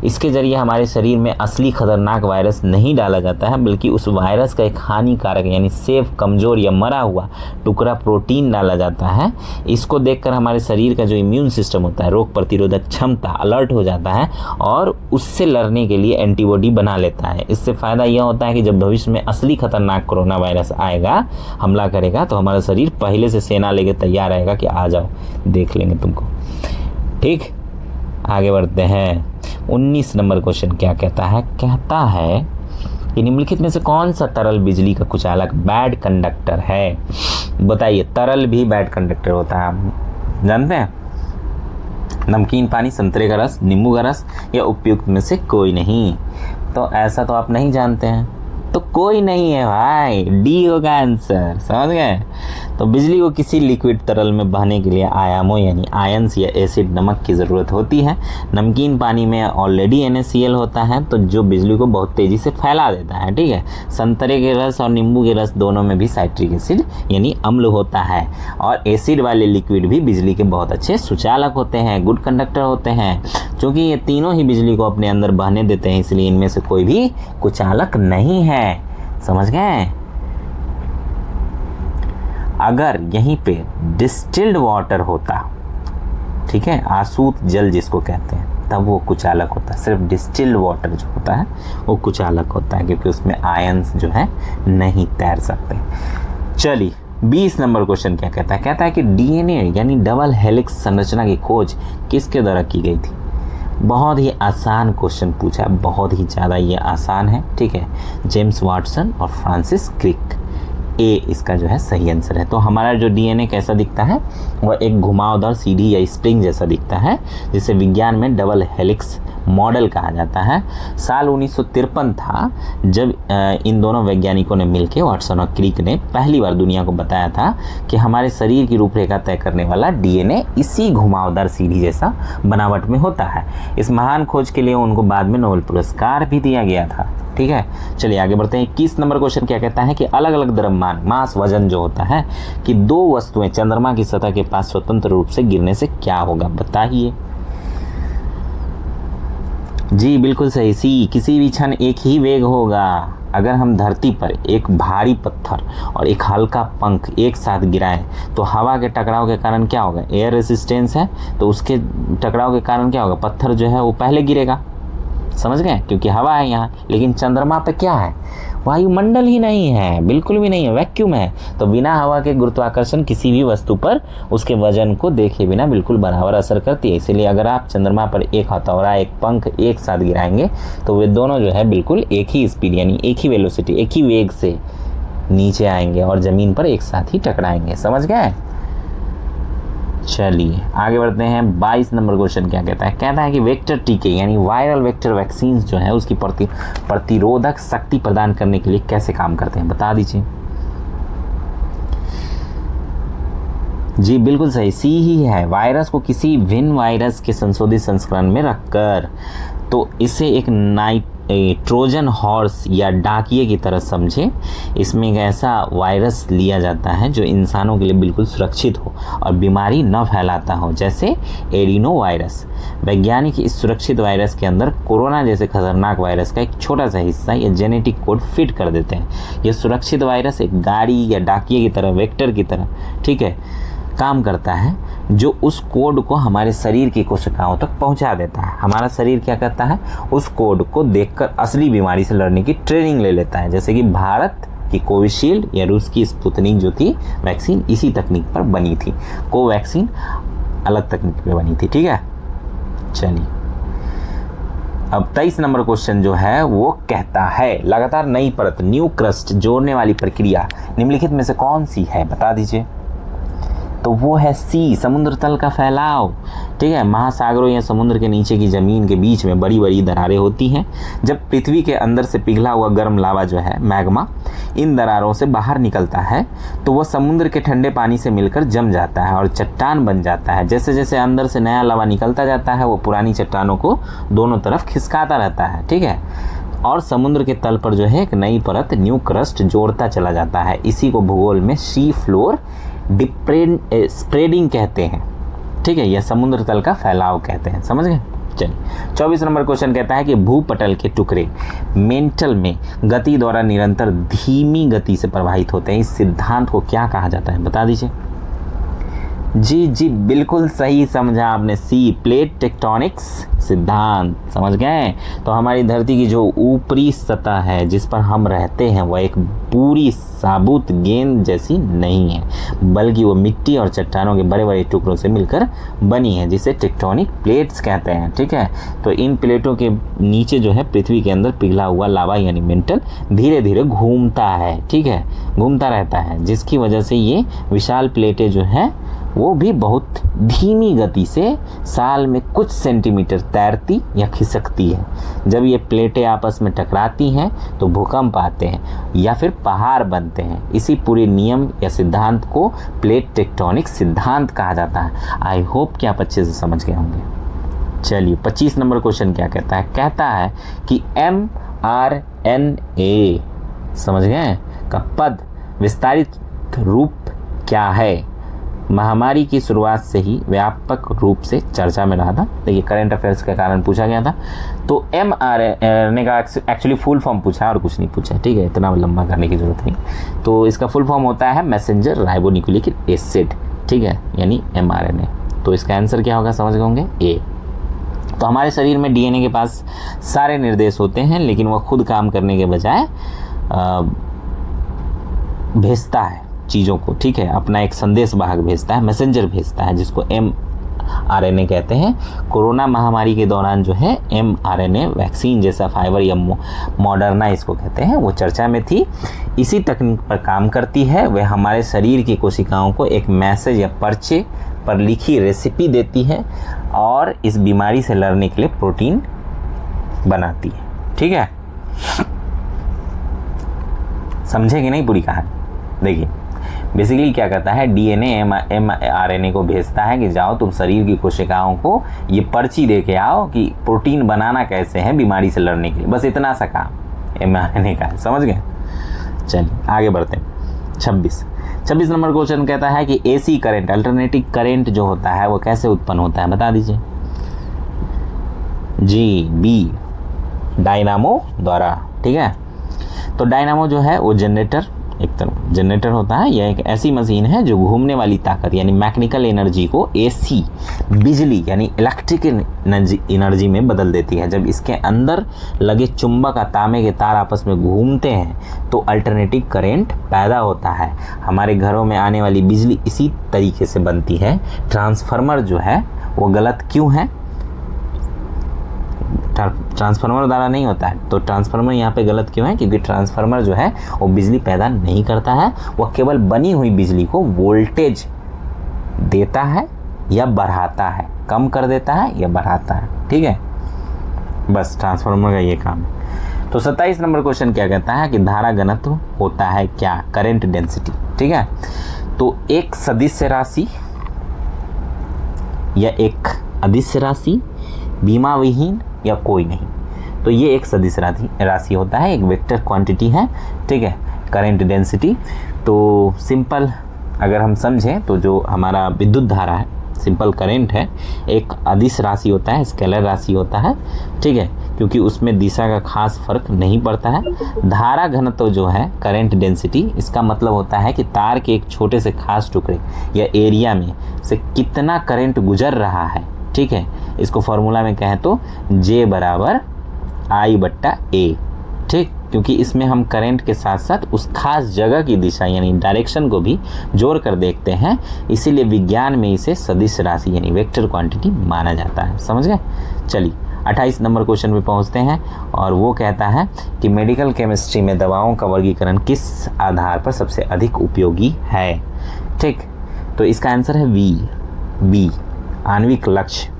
इसके जरिए हमारे शरीर में असली खतरनाक वायरस नहीं डाला जाता है, बल्कि उस वायरस का एक हानिकारक यानी सेफ, कमज़ोर या मरा हुआ टुकड़ा प्रोटीन डाला जाता है। इसको देखकर हमारे शरीर का जो इम्यून सिस्टम होता है, रोग प्रतिरोधक क्षमता, अलर्ट हो जाता है और उससे लड़ने के लिए एंटीबॉडी बना लेता है। इससे फ़ायदा यह होता है कि जब भविष्य में असली खतरनाक कोरोना वायरस आएगा, हमला करेगा, तो हमारा शरीर पहले से सेना लेके तैयार रहेगा कि आ जाओ, देख लेंगे तुमको। ठीक, आगे बढ़ते हैं। 19 नंबर क्वेश्चन क्या कहता है? कहता है कि निम्नलिखित में से कौन सा तरल बिजली का कुचालक बैड कंडक्टर है? बताइए, तरल भी बैड कंडक्टर होता है, आप जानते हैं? नमकीन पानी, संतरे का रस, नींबू का रस, या उपयुक्त में से कोई नहीं? तो ऐसा तो आप नहीं जानते हैं, तो कोई नहीं है भाई, डी होगा आंसर। समझ गए? तो बिजली को किसी लिक्विड तरल में बहने के लिए आयामों यानी आयंस या एसिड, नमक की ज़रूरत होती है। नमकीन पानी में ऑलरेडी NaCl होता है, तो जो बिजली को बहुत तेज़ी से फैला देता है। ठीक है, संतरे के रस और नींबू के रस दोनों में भी साइट्रिक एसिड यानी अम्ल होता है, और एसिड वाले लिक्विड भी बिजली के बहुत अच्छे सुचालक होते हैं, गुड कंडक्टर होते हैं। क्योंकि ये तीनों ही बिजली को अपने अंदर बहने देते हैं, इसलिए इनमें से कोई भी कुचालक नहीं है। समझ गए? अगर यहीं पे डिस्टिल्ड वाटर होता, ठीक है, आसूत जल जिसको कहते हैं, तब वो कुचालक होता है। सिर्फ डिस्टिल्ड वाटर जो होता है वो कुचालक होता है, क्योंकि उसमें आयंस जो है नहीं तैर सकते। चलिए 20 नंबर क्वेश्चन क्या कहता है? कहता है कि DNA यानी डबल हेलिक्स संरचना की खोज किसके द्वारा की गई थी? बहुत ही आसान क्वेश्चन पूछा, बहुत ही ज़्यादा ये आसान है। ठीक है, जेम्स वाटसन और फ्रांसिस क्रिक। ए इसका जो है सही आंसर है। तो हमारा जो डीएनए कैसा दिखता है, वह एक घुमावदार सीढ़ी या स्प्रिंग जैसा दिखता है, जिसे विज्ञान में डबल हेलिक्स मॉडल कहा जाता है। साल 1953 था जब इन दोनों वैज्ञानिकों ने मिलकर, वाटसन और क्रिक ने पहली बार दुनिया को बताया था कि हमारे शरीर की रूपरेखा तय करने वाला डीएनए इसी घुमावदार सीढ़ी जैसा बनावट में होता है। इस महान खोज के लिए उनको बाद में नोबेल पुरस्कार भी दिया गया था। ठीक है, चलिए आगे बढ़ते हैं। 21 नंबर क्वेश्चन क्या कहता है कि अलग अलग द्रव्यमान मास वजन जो होता है कि दो वस्तुएं चंद्रमा की सतह के पास स्वतंत्र रूप से गिरने से क्या होगा, बताइए। जी बिल्कुल सही, सी, किसी भी क्षण एक ही वेग होगा। अगर हम धरती पर एक भारी पत्थर और एक हल्का पंख एक साथ गिराएं तो हवा के टकराव के कारण क्या होगा, एयर रेसिस्टेंस है तो उसके टकराव के कारण क्या होगा, पत्थर जो है वो पहले गिरेगा, समझ गए, क्योंकि हवा है यहाँ। लेकिन चंद्रमा पे क्या है, वायुमंडल ही नहीं है, बिल्कुल भी नहीं है, वैक्यूम है। तो बिना हवा के गुरुत्वाकर्षण किसी भी वस्तु पर उसके वजन को देखे बिना बिल्कुल बराबर असर करती है। इसीलिए अगर आप चंद्रमा पर एक हथौड़ा एक पंख एक साथ गिराएंगे तो वे दोनों जो है बिल्कुल एक ही स्पीड यानी एक ही वेलोसिटी एक ही वेग से नीचे आएंगे और ज़मीन पर एक साथ ही टकराएंगे, समझ गए। चलिए आगे बढ़ते हैं। 22 नंबर क्वेश्चन क्या कहता है, कहता है कि वेक्टर टीके यानी वायरल वेक्टर वैक्सीन्स जो है उसकी प्रतिरोधक शक्ति प्रदान करने के लिए कैसे काम करते हैं, बता दीजिए। जी बिल्कुल सही, सी ही है। वायरस को किसी भिन्न वायरस के संशोधित संस्करण में रखकर, तो इसे एक ट्रोजन हॉर्स या डाकिये की तरह समझे। इसमें एक ऐसा वायरस लिया जाता है जो इंसानों के लिए बिल्कुल सुरक्षित हो और बीमारी न फैलाता हो, जैसे एडिनो वायरस। वैज्ञानिक इस सुरक्षित वायरस के अंदर कोरोना जैसे खतरनाक वायरस का एक छोटा सा हिस्सा या जेनेटिक कोड फिट कर देते हैं। यह सुरक्षित वायरस एक गाड़ी या डाकिये की तरह, वेक्टर की तरह, ठीक है, काम करता है, जो उस कोड को हमारे शरीर की कोशिकाओं तक पहुंचा देता है। हमारा शरीर क्या करता है, उस कोड को देखकर असली बीमारी से लड़ने की ट्रेनिंग ले लेता है। जैसे कि भारत की कोविशील्ड या रूस की स्पुतनिक जो थी वैक्सीन इसी तकनीक पर बनी थी, कोवैक्सीन अलग तकनीक पर बनी थी। ठीक है, चलिए अब 23 नंबर क्वेश्चन जो है वो कहता है लगातार नई परत न्यू क्रस्ट जोड़ने वाली प्रक्रिया निम्नलिखित में से कौन सी है, बता दीजिए। तो वो है सी, समुद्र तल का फैलाव। ठीक है, महासागरों या समुद्र के नीचे की ज़मीन के बीच में बड़ी बड़ी दरारें होती हैं। जब पृथ्वी के अंदर से पिघला हुआ गर्म लावा जो है मैग्मा इन दरारों से बाहर निकलता है तो वह समुद्र के ठंडे पानी से मिलकर जम जाता है और चट्टान बन जाता है। जैसे जैसे अंदर से नया लावा निकलता जाता है वो पुरानी चट्टानों को दोनों तरफ खिसकाता रहता है। ठीक है, और समुद्र के तल पर जो है एक नई परत न्यू क्रस्ट जोड़ता चला जाता है। इसी को भूगोल में सी फ्लोर स्प्रेडिंग कहते हैं। ठीक है, यह समुद्र तल का फैलाव कहते हैं, समझ गए। चलिए 24 नंबर क्वेश्चन कहता है कि भूपटल के टुकड़े मेंटल में गति द्वारा निरंतर धीमी गति से प्रवाहित होते हैं। इस सिद्धांत को क्या कहा जाता है, बता दीजिए। जी बिल्कुल सही समझा आपने, सी, प्लेट टेक्टोनिक्स सिद्धांत, समझ गए। तो हमारी धरती की जो ऊपरी सतह है जिस पर हम रहते हैं वह एक पूरी साबुत गेंद जैसी नहीं है, बल्कि वो मिट्टी और चट्टानों के बड़े बड़े टुकड़ों से मिलकर बनी है, जिसे टेक्टोनिक प्लेट्स कहते हैं। ठीक है, तो इन प्लेटों के नीचे जो है पृथ्वी के अंदर पिघला हुआ लावा यानी मेंटल धीरे धीरे घूमता है। ठीक है, घूमता रहता है, जिसकी वजह से ये विशाल प्लेटें जो हैं वो भी बहुत धीमी गति से साल में कुछ सेंटीमीटर तैरती या खिसकती है। जब ये प्लेटें आपस में टकराती हैं तो भूकंप आते हैं या फिर पहाड़ बनते हैं। इसी पूरे नियम या सिद्धांत को प्लेट टेक्टोनिक सिद्धांत कहा जाता है। आई होप कि आप अच्छे से समझ गए होंगे। चलिए 25 नंबर क्वेश्चन क्या कहता है, कहता है कि mRNA, समझ गए, का पद विस्तारित रूप क्या है। महामारी की शुरुआत से ही व्यापक रूप से चर्चा में रहा था। देखिए करंट अफेयर्स के कारण पूछा गया था। तो mRNA का एक्चुअली फुल फॉर्म पूछा और कुछ नहीं पूछा। ठीक है, इतना लंबा करने की जरूरत नहीं। तो इसका फुल फॉर्म होता है मैसेंजर राइबोन्यूक्लिक एसिड। ठीक है, यानी mRNA। तो इसका आंसर क्या होगा, समझ गए होंगे, ए। तो हमारे शरीर में डीएनए के पास सारे निर्देश होते हैं, लेकिन वह खुद काम करने के बजाय भेजता है चीज़ों को। ठीक है, अपना एक संदेश वाहक भेजता है, मैसेंजर भेजता है, जिसको mRNA कहते हैं। कोरोना महामारी के दौरान जो है mRNA वैक्सीन जैसा फाइबर या मॉडर्ना इसको कहते हैं, वो चर्चा में थी। इसी तकनीक पर काम करती है। वह हमारे शरीर की कोशिकाओं को एक मैसेज या पर्चे पर लिखी रेसिपी देती है और इस बीमारी से लड़ने के लिए प्रोटीन बनाती है। ठीक है, समझे कि नहीं पूरी कहानी? देखिए बेसिकली क्या करता है, डीएनए mRNA को भेजता है कि जाओ तुम शरीर की कोशिकाओं को ये पर्ची दे के आओ कि प्रोटीन बनाना कैसे है बीमारी से लड़ने के लिए। बस इतना सा काम mRNA का है, समझ गए? चलिए आगे बढ़ते हैं। 26 नंबर क्वेश्चन कहता है कि एसी करंट, अल्टरनेटिव करंट जो होता है वो कैसे उत्पन्न होता है, बता दीजिए। जी बी, डायनामो द्वारा। ठीक है, तो डायनामो जो है वो जनरेटर, एक तरह जनरेटर होता है। यह एक ऐसी मशीन है जो घूमने वाली ताकत यानी मैकेनिकल एनर्जी को एसी बिजली यानी इलेक्ट्रिक एनर्जी में बदल देती है। जब इसके अंदर लगे चुंबक और तांबे के तार आपस में घूमते हैं तो अल्टरनेटिव करंट पैदा होता है। हमारे घरों में आने वाली बिजली इसी तरीके से बनती है। ट्रांसफार्मर जो है वो गलत क्यों है? ट्रांसफार्मर द्वारा नहीं होता है, तो ट्रांसफार्मर यहाँ पे गलत क्यों है? क्योंकि ट्रांसफार्मर जो है वो बिजली पैदा नहीं करता है, वह केवल बनी हुई बिजली को वोल्टेज देता है या बढ़ाता है, कम कर देता है या बढ़ाता है। ठीक है, बस ट्रांसफार्मर का ये काम है। तो 27 नंबर क्वेश्चन क्या कहता है कि धारा घनत्व होता है क्या? Current density. ठीक है, तो एक सदिश राशि या एक अदिश राशि, बीमा विहीन या कोई नहीं, तो ये एक सदिश राशि होता है, एक वेक्टर क्वांटिटी है। ठीक है, करंट डेंसिटी। तो सिंपल अगर हम समझें तो जो हमारा विद्युत धारा है, सिंपल करंट है, एक अदिश राशि होता है, स्केलर राशि होता है। ठीक है, क्योंकि उसमें दिशा का खास फर्क नहीं पड़ता है। धारा घनत्व जो है करंट डेंसिटी, इसका मतलब होता है कि तार के एक छोटे से खास टुकड़े या एरिया में से कितना करंट गुजर रहा है। ठीक है, इसको फॉर्मूला में कहें तो J बराबर I/A। ठीक, क्योंकि इसमें हम करंट के साथ साथ उस खास जगह की दिशा यानी डायरेक्शन को भी जोड़ कर देखते हैं, इसीलिए विज्ञान में इसे सदिश राशि यानी वेक्टर क्वांटिटी माना जाता है। समझ गए? चलिए 28 नंबर क्वेश्चन पे पहुंचते हैं और वो कहता है कि मेडिकल केमिस्ट्री में दवाओं का वर्गीकरण किस आधार पर सबसे अधिक उपयोगी है? ठीक, तो इसका आंसर है बी, आणविक लक्ष्य।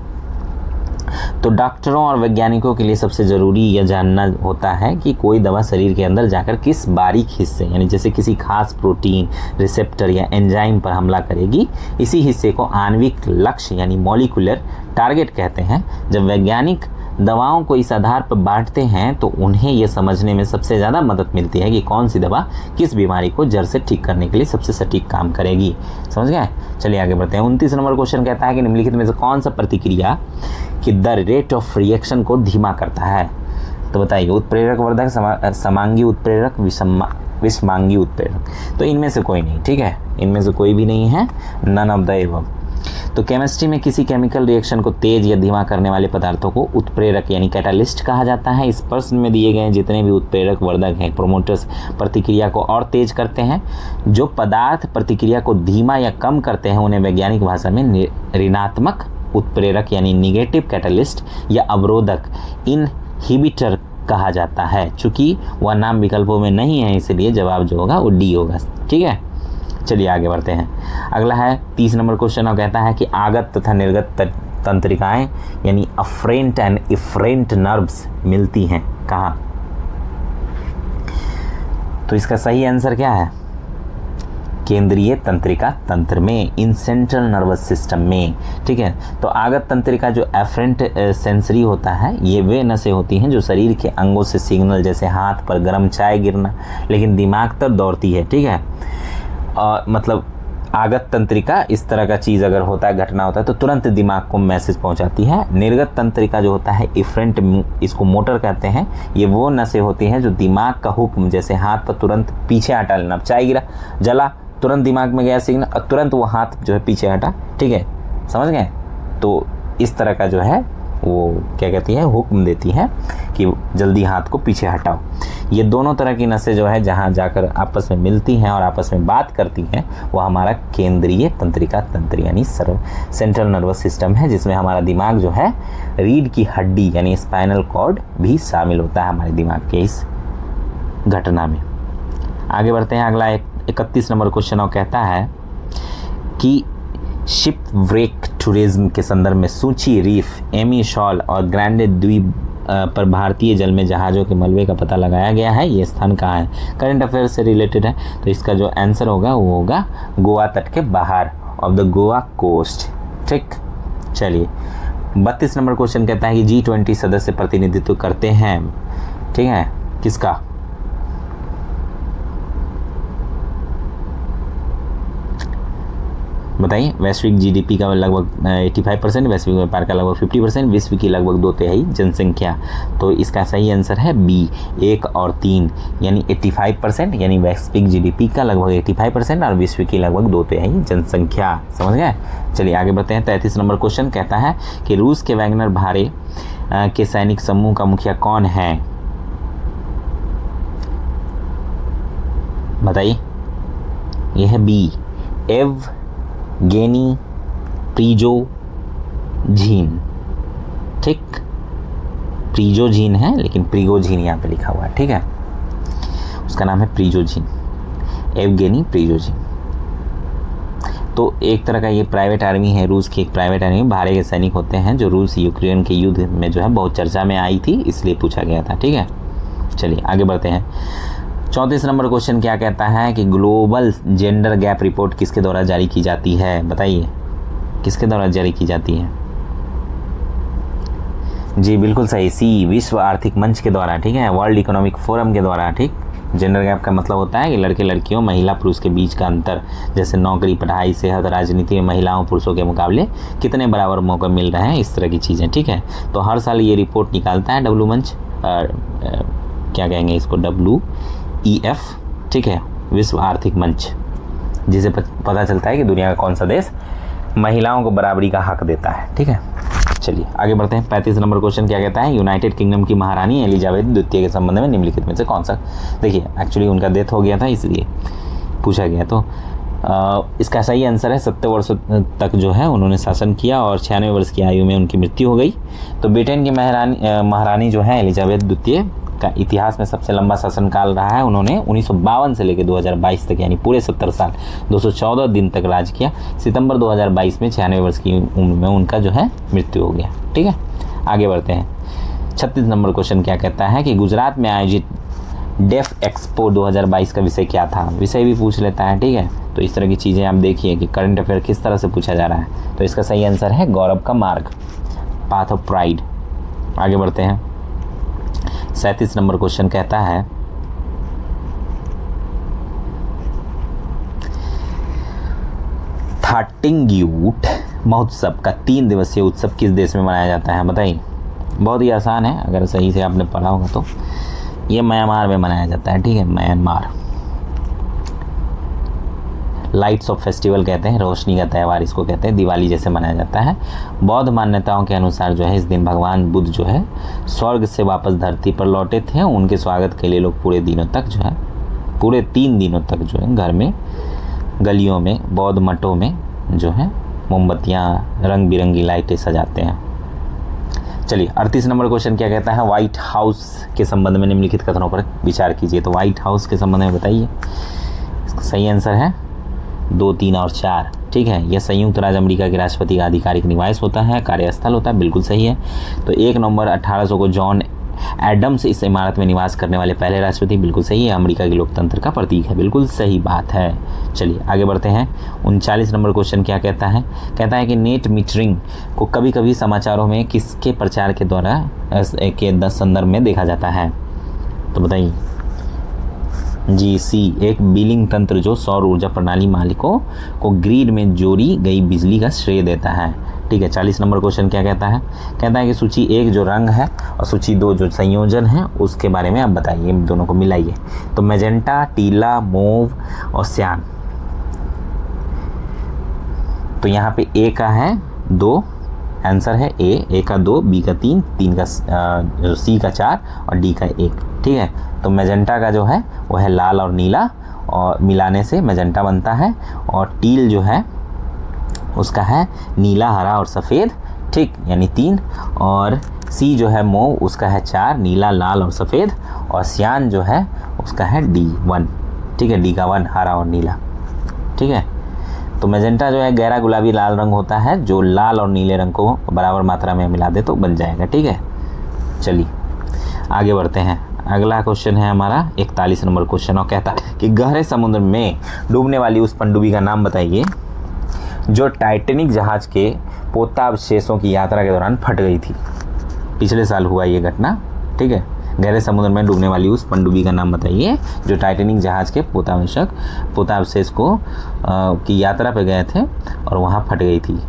तो डॉक्टरों और वैज्ञानिकों के लिए सबसे ज़रूरी यह जानना होता है कि कोई दवा शरीर के अंदर जाकर किस बारीक हिस्से यानी जैसे किसी खास प्रोटीन, रिसेप्टर या एंजाइम पर हमला करेगी। इसी हिस्से को आणविक लक्ष्य यानी मॉलिक्यूलर टारगेट कहते हैं। जब वैज्ञानिक दवाओं को इस आधार पर बांटते हैं तो उन्हें यह समझने में सबसे ज़्यादा मदद मिलती है कि कौन सी दवा किस बीमारी को जड़ से ठीक करने के लिए सबसे सटीक काम करेगी। समझ गए? चलिए आगे बढ़ते हैं। 29 नंबर क्वेश्चन कहता है कि निम्नलिखित में से कौन सा प्रतिक्रिया की दर रेट ऑफ रिएक्शन को धीमा करता है? तो बताइए, उत्प्रेरक, वर्धक, समांगी उत्प्रेरक, विषमांगी उत्प्रेरक। तो इनमें से कोई नहीं। ठीक है, इनमें से कोई भी नहीं है, नन ऑफ द एबव। तो केमिस्ट्री में किसी केमिकल रिएक्शन को तेज या धीमा करने वाले पदार्थों को उत्प्रेरक यानी कैटालिस्ट कहा जाता है। इस प्रश्न में दिए गए जितने भी उत्प्रेरक, वर्धक हैं, प्रोमोटर्स प्रतिक्रिया को और तेज करते हैं। जो पदार्थ प्रतिक्रिया को धीमा या कम करते हैं उन्हें वैज्ञानिक भाषा में ऋणात्मक उत्प्रेरक यानी निगेटिव कैटालिस्ट या अवरोधक इनहिबिटर कहा जाता है। चूँकि वह नाम विकल्पों में नहीं है इसलिए जवाब जो होगा वो डी होगा। ठीक है, चलिए आगे बढ़ते हैं। अगला है 30 नंबर क्वेश्चन और कहता है कि आगत तथा निर्गत तंत्रिकाएं यानी अफरेंट एंड इफरेंट नर्व्स मिलती हैं कहाँ? तो इसका सही आंसर क्या है? केंद्रीय तंत्रिका तंत्र में, इन सेंट्रल नर्वस सिस्टम में। ठीक है, तो आगत तंत्रिका जो एफरेंट सेंसरी होता है, ये वे नसें होती हैं जो शरीर के अंगों से सिग्नल जैसे हाथ पर गर्म चाय गिरना लेकिन दिमाग तक दौड़ती है। ठीक है, मतलब आगत तंत्रिका इस तरह का चीज़ अगर होता है, घटना होता है तो तुरंत दिमाग को मैसेज पहुंचाती है। निर्गत तंत्रिका जो होता है इफरेंट, इसको मोटर कहते हैं। ये वो नसें होती हैं जो दिमाग का हुक्म जैसे हाथ पर तुरंत पीछे हटा लेना। चाय गिरा, जला, तुरंत दिमाग में गया सिग्नल और तुरंत वो हाथ जो है पीछे हटा। ठीक है, समझ गए? तो इस तरह का जो है वो क्या कहती है, हुक्म देती है कि जल्दी हाथ को पीछे हटाओ। ये दोनों तरह की नसें जो है जहाँ जाकर आपस में मिलती हैं और आपस में बात करती हैं, वो हमारा केंद्रीय तंत्रिका तंत्र यानी सेंट्रल नर्वस सिस्टम है, जिसमें हमारा दिमाग जो है, रीढ़ की हड्डी यानी स्पाइनल कॉर्ड भी शामिल होता है हमारे दिमाग के इस घटना में। आगे बढ़ते हैं, अगला 31 नंबर क्वेश्चन और कहता है कि शिप व्रेक टूरिज्म के संदर्भ में सूची रीफ, एमी शॉल और ग्रैंडे द्वीप पर भारतीय जल में जहाज़ों के मलबे का पता लगाया गया है। ये स्थान कहाँ है? करंट अफेयर से रिलेटेड है, तो इसका जो आंसर होगा वो होगा गोवा तट के बाहर, ऑफ द गोवा कोस्ट। ठीक, चलिए 32 नंबर क्वेश्चन कहता है कि G20 सदस्य प्रतिनिधित्व करते हैं, ठीक है, किसका? बताइए। वैश्विक जीडीपी का लगभग 85%, वैश्विक व्यापार का लगभग 50%, विश्व की लगभग 2/3 जनसंख्या। तो इसका सही आंसर है बी, 1 और 3 यानी 85%, यानी वैश्विक जीडीपी का लगभग 85% और विश्व की लगभग 2/3 जनसंख्या। समझ गए? चलिए आगे बढ़ते हैं। 33 नंबर क्वेश्चन कहता है कि रूस के वैगनर भारे के सैनिक समूह का मुखिया कौन है? बताइए। यह है बी, गेनी प्रिगोजिन। ठीक, प्रिगोजिन है लेकिन प्रिगोजिन यहाँ पे लिखा हुआ है, ठीक है, उसका नाम है प्रिगोजिन, एवगेनी प्रिगोजिन। तो एक तरह का ये प्राइवेट आर्मी है, रूस की एक प्राइवेट आर्मी, भारे के सैनिक होते हैं जो रूस यूक्रेन के युद्ध में जो है बहुत चर्चा में आई थी, इसलिए पूछा गया था। ठीक है, चलिए आगे बढ़ते हैं। 34 नंबर क्वेश्चन क्या कहता है कि ग्लोबल जेंडर गैप रिपोर्ट किसके द्वारा जारी की जाती है? बताइए, किसके द्वारा जारी की जाती है? जी बिल्कुल सही, सी, विश्व आर्थिक मंच के द्वारा। ठीक है, वर्ल्ड इकोनॉमिक फोरम के द्वारा। ठीक, जेंडर गैप का मतलब होता है कि लड़के लड़कियों, महिला पुरुष के बीच का अंतर, जैसे नौकरी, पढ़ाई, सेहत, राजनीति में महिलाओं पुरुषों के मुकाबले कितने बराबर मौके मिल रहे हैं, इस तरह की चीज़ें। ठीक है, तो हर साल ये रिपोर्ट निकालता है डब्ल्यू मंच, क्या कहेंगे इसको, WEF, ठीक है, विश्व आर्थिक मंच, जिसे पता चलता है कि दुनिया का कौन सा देश महिलाओं को बराबरी का हक देता है। ठीक है, चलिए आगे बढ़ते हैं। 35 नंबर क्वेश्चन क्या कहता है? यूनाइटेड किंगडम की महारानी एलिजाबेथ द्वितीय के संबंध में निम्नलिखित में से कौन सा? देखिए, एक्चुअली उनका डेथ हो गया था इसलिए पूछा गया, तो इसका सही आंसर है 70 वर्षों तक जो है उन्होंने शासन किया और 96 वर्ष की आयु में उनकी मृत्यु हो गई। तो ब्रिटेन की महारानी जो है एलिजाबेथ द्वितीय का इतिहास में सबसे लंबा शासनकाल रहा है। उन्होंने 1952 से लेकर 2022 तक यानी पूरे 70 साल 214 दिन तक राज किया। सितंबर 2022 में 96 वर्ष की उम्र में उनका जो है मृत्यु हो गया। ठीक है, आगे बढ़ते हैं। 36 नंबर क्वेश्चन क्या कहता है कि गुजरात में आयोजित डेफ एक्सपो 2022 का विषय क्या था? विषय भी पूछ लेता है। ठीक है, तो इस तरह की चीज़ें आप देखिए कि करंट अफेयर किस तरह से पूछा जा रहा है। तो इसका सही आंसर है गौरव का मार्ग, पाथ ऑफ प्राइड। आगे बढ़ते हैं। 37 नंबर क्वेश्चन कहता है थाटिंग्यूट महोत्सव का 3 दिवसीय उत्सव किस देश में मनाया जाता है? बताइए। बहुत ही आसान है, अगर सही से आपने पढ़ा होगा तो। ये म्यांमार में मनाया जाता है। ठीक है, म्यांमार। लाइट्स ऑफ फेस्टिवल कहते हैं, रोशनी का त्यौहार इसको कहते हैं, दिवाली जैसे मनाया जाता है। बौद्ध मान्यताओं के अनुसार जो है इस दिन भगवान बुद्ध जो है स्वर्ग से वापस धरती पर लौटे थे। उनके स्वागत के लिए लोग पूरे 3 दिनों तक जो है घर में, गलियों में, बौद्ध मठों में जो है मोमबत्तियाँ, रंग बिरंगी लाइटें सजाते हैं। चलिए 38 नंबर क्वेश्चन क्या कहता है? व्हाइट हाउस के संबंध में निम्नलिखित कथनों पर विचार कीजिए। तो व्हाइट हाउस के संबंध में बताइए। इसका सही आंसर है 2, 3 और 4। ठीक है, यह संयुक्त राज्य अमेरिका के राष्ट्रपति का आधिकारिक निवास होता है, कार्यस्थल होता है। बिल्कुल सही है। तो 1 नवंबर 1800 को जॉन एडम्स इस इमारत में निवास करने वाले पहले राष्ट्रपति। बिल्कुल सही है, अमेरिका के लोकतंत्र का प्रतीक है। बिल्कुल सही बात है। चलिए आगे बढ़ते हैं। 39 नंबर क्वेश्चन क्या कहता है? कहता है कि नेट मीटरिंग को कभी कभी समाचारों में किसके प्रचार के द्वारा के संदर्भ में देखा जाता है? तो बताइए। जी, सी, एक बिलिंग तंत्र जो सौर ऊर्जा प्रणाली मालिकों को ग्रिड में जोड़ी गई बिजली का श्रेय देता है। ठीक है, 40 नंबर क्वेश्चन क्या कहता है? कहता है कि सूची 1 जो रंग है और सूची 2 जो संयोजन है उसके बारे में आप बताइए, दोनों को मिलाइए। तो मैजेंटा, टीला, मोव और सियान। तो यहाँ पे ए का है 2, आंसर है ए का 2, बी का 3, सी का 4 और डी का 1। ठीक है, तो मैजेंटा का जो है वो है लाल और नीला, और मिलाने से मैजेंटा बनता है। और टील जो है उसका है नीला, हरा और सफ़ेद। ठीक, यानी 3। और सी जो है मोव, उसका है 4, नीला, लाल और सफ़ेद। और सियान जो है उसका है डी 1। ठीक है, डी का 1 हरा और नीला। ठीक है, तो मैजेंटा जो है गहरा गुलाबी लाल रंग होता है, जो लाल और नीले रंग को बराबर मात्रा में मिला दे तो बन जाएगा। ठीक है, चलिए आगे बढ़ते हैं। अगला क्वेश्चन है हमारा 41 नंबर क्वेश्चन, और कहता है कि गहरे समुद्र में डूबने वाली उस पनडुब्बी का नाम बताइए जो टाइटैनिक जहाज के पोतावशेषों की यात्रा के दौरान फट गई थी। पिछले साल हुआ ये घटना। ठीक है, गहरे समुद्र में डूबने वाली उस पनडुब्बी का नाम बताइए जो टाइटैनिक जहाज के पोतावशेष को की यात्रा पे गए थे और वहाँ फट गई थी।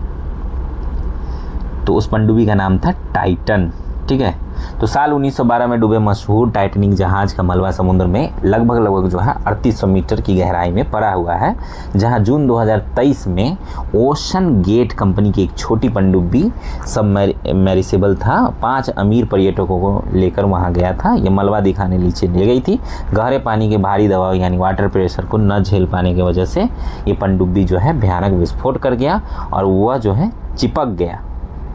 तो उस पनडुब्बी का नाम था टाइटन। ठीक है, तो साल 1912 में डूबे मशहूर टाइटैनिक जहाज का मलबा समुद्र में लगभग जो है 3800 मीटर की गहराई में पड़ा हुआ है, जहां जून 2023 में ओशन गेट कंपनी की एक छोटी पनडुब्बी सबमर्सिबल था 5 अमीर पर्यटकों को लेकर वहां गया था। यह मलबा दिखाने नीचे ले गई थी। गहरे पानी के भारी दबाव यानी वाटर प्रेशर को न झेल पाने की वजह से ये पनडुब्बी जो है भयानक विस्फोट कर गया और वह जो है चिपक गया।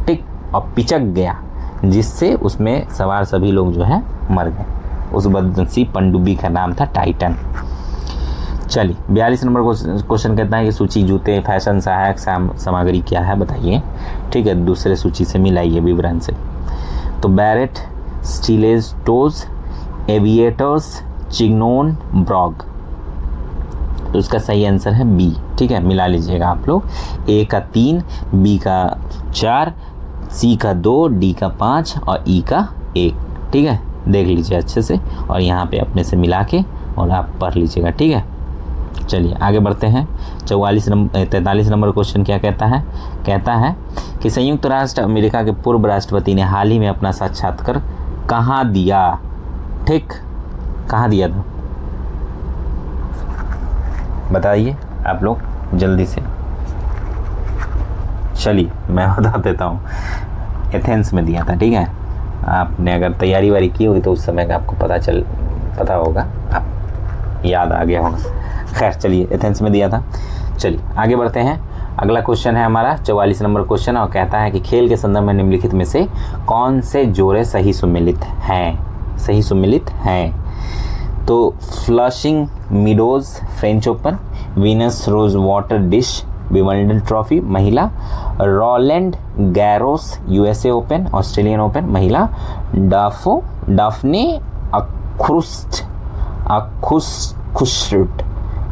ठीक, और पिचक गया, जिससे उसमें सवार सभी लोग जो है मर गए। उस बदनसीब पनडुब्बी का नाम था टाइटन। चलिए 42 नंबर क्वेश्चन कहता है कि सूची जूते, फैशन, सहायक सामग्री क्या है बताइए। ठीक है, दूसरे सूची से मिलाइए विवरण से। तो बैरेट, स्टिलेटोज, एविएटर्स, चिग्नोन, ब्रॉग। तो उसका सही आंसर है बी। ठीक है, मिला लीजिएगा आप लोग। ए का 3, बी का 4, सी का 2, डी का 5 और ई का 1। ठीक है, देख लीजिए अच्छे से और यहाँ पे अपने से मिला के और आप पढ़ लीजिएगा। ठीक है, चलिए आगे बढ़ते हैं। 43 नंबर क्वेश्चन क्या कहता है? कहता है कि संयुक्त राष्ट्र अमेरिका के पूर्व राष्ट्रपति ने हाल ही में अपना साक्षात्कार कहाँ दिया? ठीक, कहाँ दिया था बताइए आप लोग जल्दी से। चलिए मैं बता देता हूँ, एथेंस में दिया था। ठीक है, आपने अगर तैयारी वारी की होगी तो उस समय का आपको पता होगा, आप याद आ गया होगा। खैर चलिए, एथेंस में दिया था। चलिए आगे बढ़ते हैं। अगला क्वेश्चन है हमारा 44 नंबर क्वेश्चन और कहता है कि खेल के संदर्भ में निम्नलिखित में से कौन से जोड़े सही सम्मिलित हैं? तो Flushing Meadows French Open, Venus Rosewater dish Wimbledon trophy महिला, Roland Garros USA Open Australian Open महिला, डाफने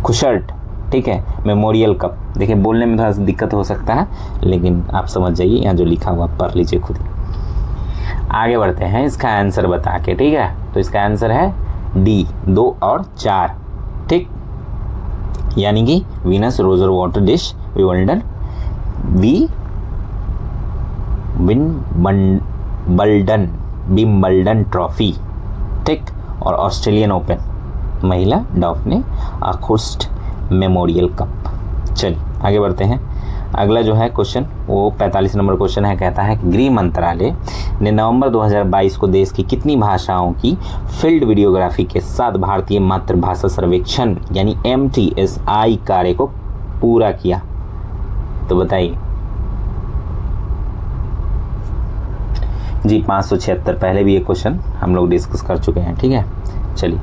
खुशर्ट ठीक है मेमोरियल कप। देखिए बोलने में थोड़ा सा दिक्कत हो सकता है, लेकिन आप समझ जाइए, यहाँ जो लिखा हुआ पढ़ लीजिए खुद। आगे बढ़ते हैं इसका आंसर बता के। ठीक है, तो इसका आंसर है डी 2 और 4। ठीक, यानी कि Venus Roger water dish Wimbledon Wimbledon trophy. ठीक, और ऑस्ट्रेलियन ओपन महिला डाफने अकुस्ट मेमोरियल कप। चलिए आगे बढ़ते हैं। अगला जो है क्वेश्चन वो 45 नंबर क्वेश्चन है। कहता है कि गृह मंत्रालय ने नवंबर 2022 को देश की कितनी भाषाओं की फील्ड वीडियोग्राफी के साथ भारतीय मातृभाषा सर्वेक्षण यानी MTSI कार्य को पूरा किया? तो बताइए जी। 576 पहले भी ये क्वेश्चन हम लोग डिस्कस कर चुके हैं। ठीक है, चलिए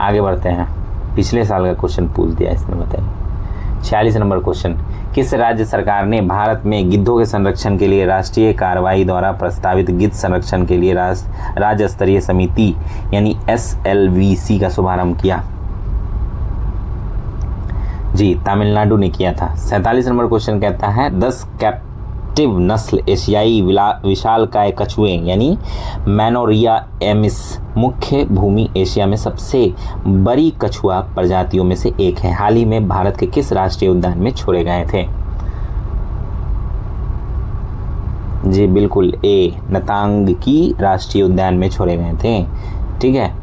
आगे बढ़ते हैं। पिछले साल का क्वेश्चन पूछ दिया इसने, बताइए। 46 नंबर क्वेश्चन, किस राज्य सरकार ने भारत में गिद्धों के संरक्षण के लिए राष्ट्रीय कार्रवाई द्वारा प्रस्तावित गिद्ध संरक्षण के लिए राज्य स्तरीय समिति यानी SLVC का शुभारंभ किया? जी, तमिलनाडु ने किया था। 47 नंबर क्वेश्चन कहता है 10 कैप्टिव नस्ल एशियाई विशालकाय कछुए यानी मैनोरिया एमिस मुख्य भूमि एशिया में सबसे बड़ी कछुआ प्रजातियों में से एक है। हाल ही में भारत के किस राष्ट्रीय उद्यान में छोड़े गए थे? जी बिल्कुल, ए नतांग की राष्ट्रीय उद्यान में छोड़े गए थे। ठीक है,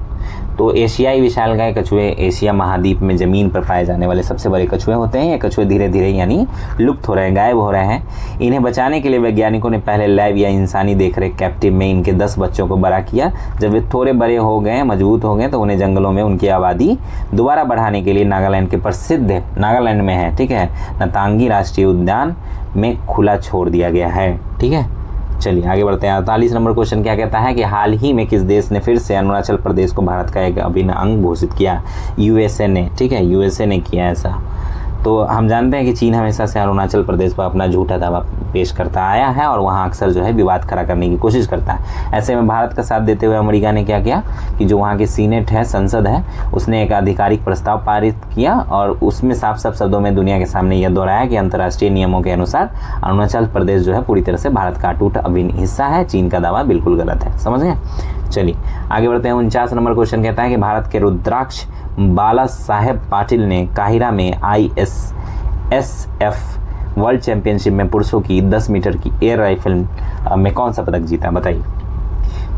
तो एशियाई विशालकाय कछुए एशिया महाद्वीप में ज़मीन पर पाए जाने वाले सबसे बड़े कछुए होते हैं। ये कछुए धीरे धीरे यानी लुप्त हो रहे हैं, गायब हो रहे हैं। इन्हें बचाने के लिए वैज्ञानिकों ने पहले लैब या इंसानी देखरेख कैप्टिव में इनके 10 बच्चों को बड़ा किया। जब वे थोड़े बड़े हो गए, मजबूत हो गए, तो उन्हें जंगलों में उनकी आबादी दोबारा बढ़ाने के लिए नागालैंड के प्रसिद्ध, नागालैंड में है, ठीक है, नतांगी राष्ट्रीय उद्यान में खुला छोड़ दिया गया है। ठीक है, चलिए आगे बढ़ते हैं। 48 नंबर क्वेश्चन क्या कहता है कि हाल ही में किस देश ने फिर से अरुणाचल प्रदेश को भारत का एक अभिन्न अंग घोषित किया? यूएसए ने। ठीक है, यूएसए ने किया ऐसा। तो हम जानते हैं कि चीन हमेशा से अरुणाचल प्रदेश पर अपना झूठा दावा पेश करता आया है और वहाँ अक्सर जो है विवाद खड़ा करने की कोशिश करता है। ऐसे में भारत का साथ देते हुए अमेरिका ने क्या किया कि जो वहाँ की सीनेट है, संसद है, उसने एक आधिकारिक प्रस्ताव पारित किया और उसमें साफ साफ शब्दों में दुनिया के सामने यह दोहराया कि अंतर्राष्ट्रीय नियमों के अनुसार अरुणाचल प्रदेश जो है पूरी तरह से भारत का अटूट अभिन्न हिस्सा है। चीन का दावा बिल्कुल गलत है। समझ गए? चलिए आगे बढ़ते हैं। 49 नंबर क्वेश्चन कहता है कि भारत के रुद्राक्ष बाला साहेब पाटिल ने काहिरा में ISSF वर्ल्ड चैंपियनशिप में पुरुषों की 10 मीटर की एयर राइफल में कौन सा पदक जीता? बताइए।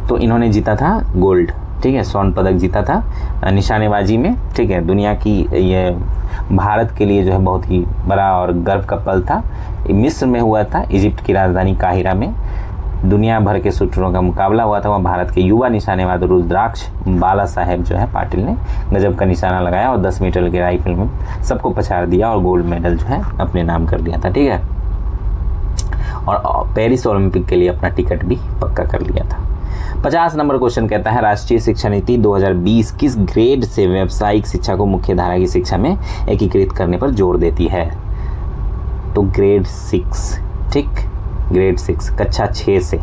तो इन्होंने जीता था गोल्ड। ठीक है, स्वर्ण पदक जीता था निशानेबाजी में। ठीक है, दुनिया की ये भारत के लिए जो है बहुत ही बड़ा और गर्व का पल था। मिस्र में हुआ था, इजिप्ट की राजधानी काहिरा में दुनिया भर के शूटरों का मुकाबला हुआ था। वहाँ भारत के युवा निशानेबाज रुद्राक्ष बाला साहेब जो है पाटिल ने गजब का निशाना लगाया और 10 मीटर के राइफल में सबको पछाड़ दिया और गोल्ड मेडल जो है अपने नाम कर लिया था। ठीक है, और पेरिस ओलंपिक के लिए अपना टिकट भी पक्का कर लिया था। 50 नंबर क्वेश्चन कहता है राष्ट्रीय शिक्षा नीति 2020 किस ग्रेड से व्यावसायिक शिक्षा को मुख्य धारा की शिक्षा में एकीकृत करने पर जोर देती है? तो ग्रेड 6। ठीक, ग्रेड 6 कक्षा 6 से।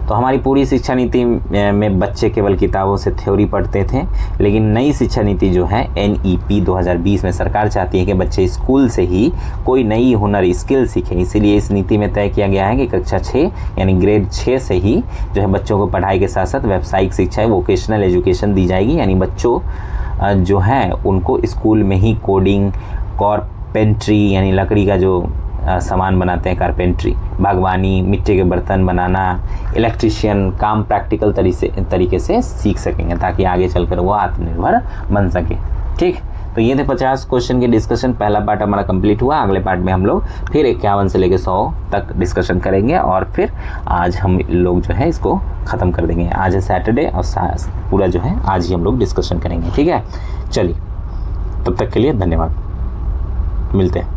तो हमारी पूरी शिक्षा नीति में बच्चे केवल किताबों से थ्योरी पढ़ते थे, लेकिन नई शिक्षा नीति जो है NEP 2020 में सरकार चाहती है कि बच्चे स्कूल से ही कोई नई हुनर स्किल सीखें। इसीलिए इस नीति में तय किया गया है कि कक्षा 6 यानी ग्रेड 6 से ही जो है बच्चों को पढ़ाई के साथ साथ व्यावसायिक शिक्षा, वोकेशनल एजुकेशन दी जाएगी। यानी बच्चों जो है उनको स्कूल में ही कोडिंग, कारपेंट्री यानी लकड़ी का जो सामान बनाते हैं, कारपेंट्री, बागवानी, मिट्टी के बर्तन बनाना, इलेक्ट्रिशियन काम प्रैक्टिकल तरीके से सीख सकेंगे ताकि आगे चलकर वो आत्मनिर्भर बन सके। ठीक, तो ये थे 50 क्वेश्चन के डिस्कशन। पहला पार्ट हमारा कंप्लीट हुआ। अगले पार्ट में हम लोग फिर 51 से लेकर 100 तक डिस्कशन करेंगे और फिर आज हम लोग जो है इसको ख़त्म कर देंगे। आज है सैटरडे और पूरा जो है आज ही हम लोग डिस्कशन करेंगे। ठीक है, चलिए तब तक के लिए धन्यवाद, मिलते हैं।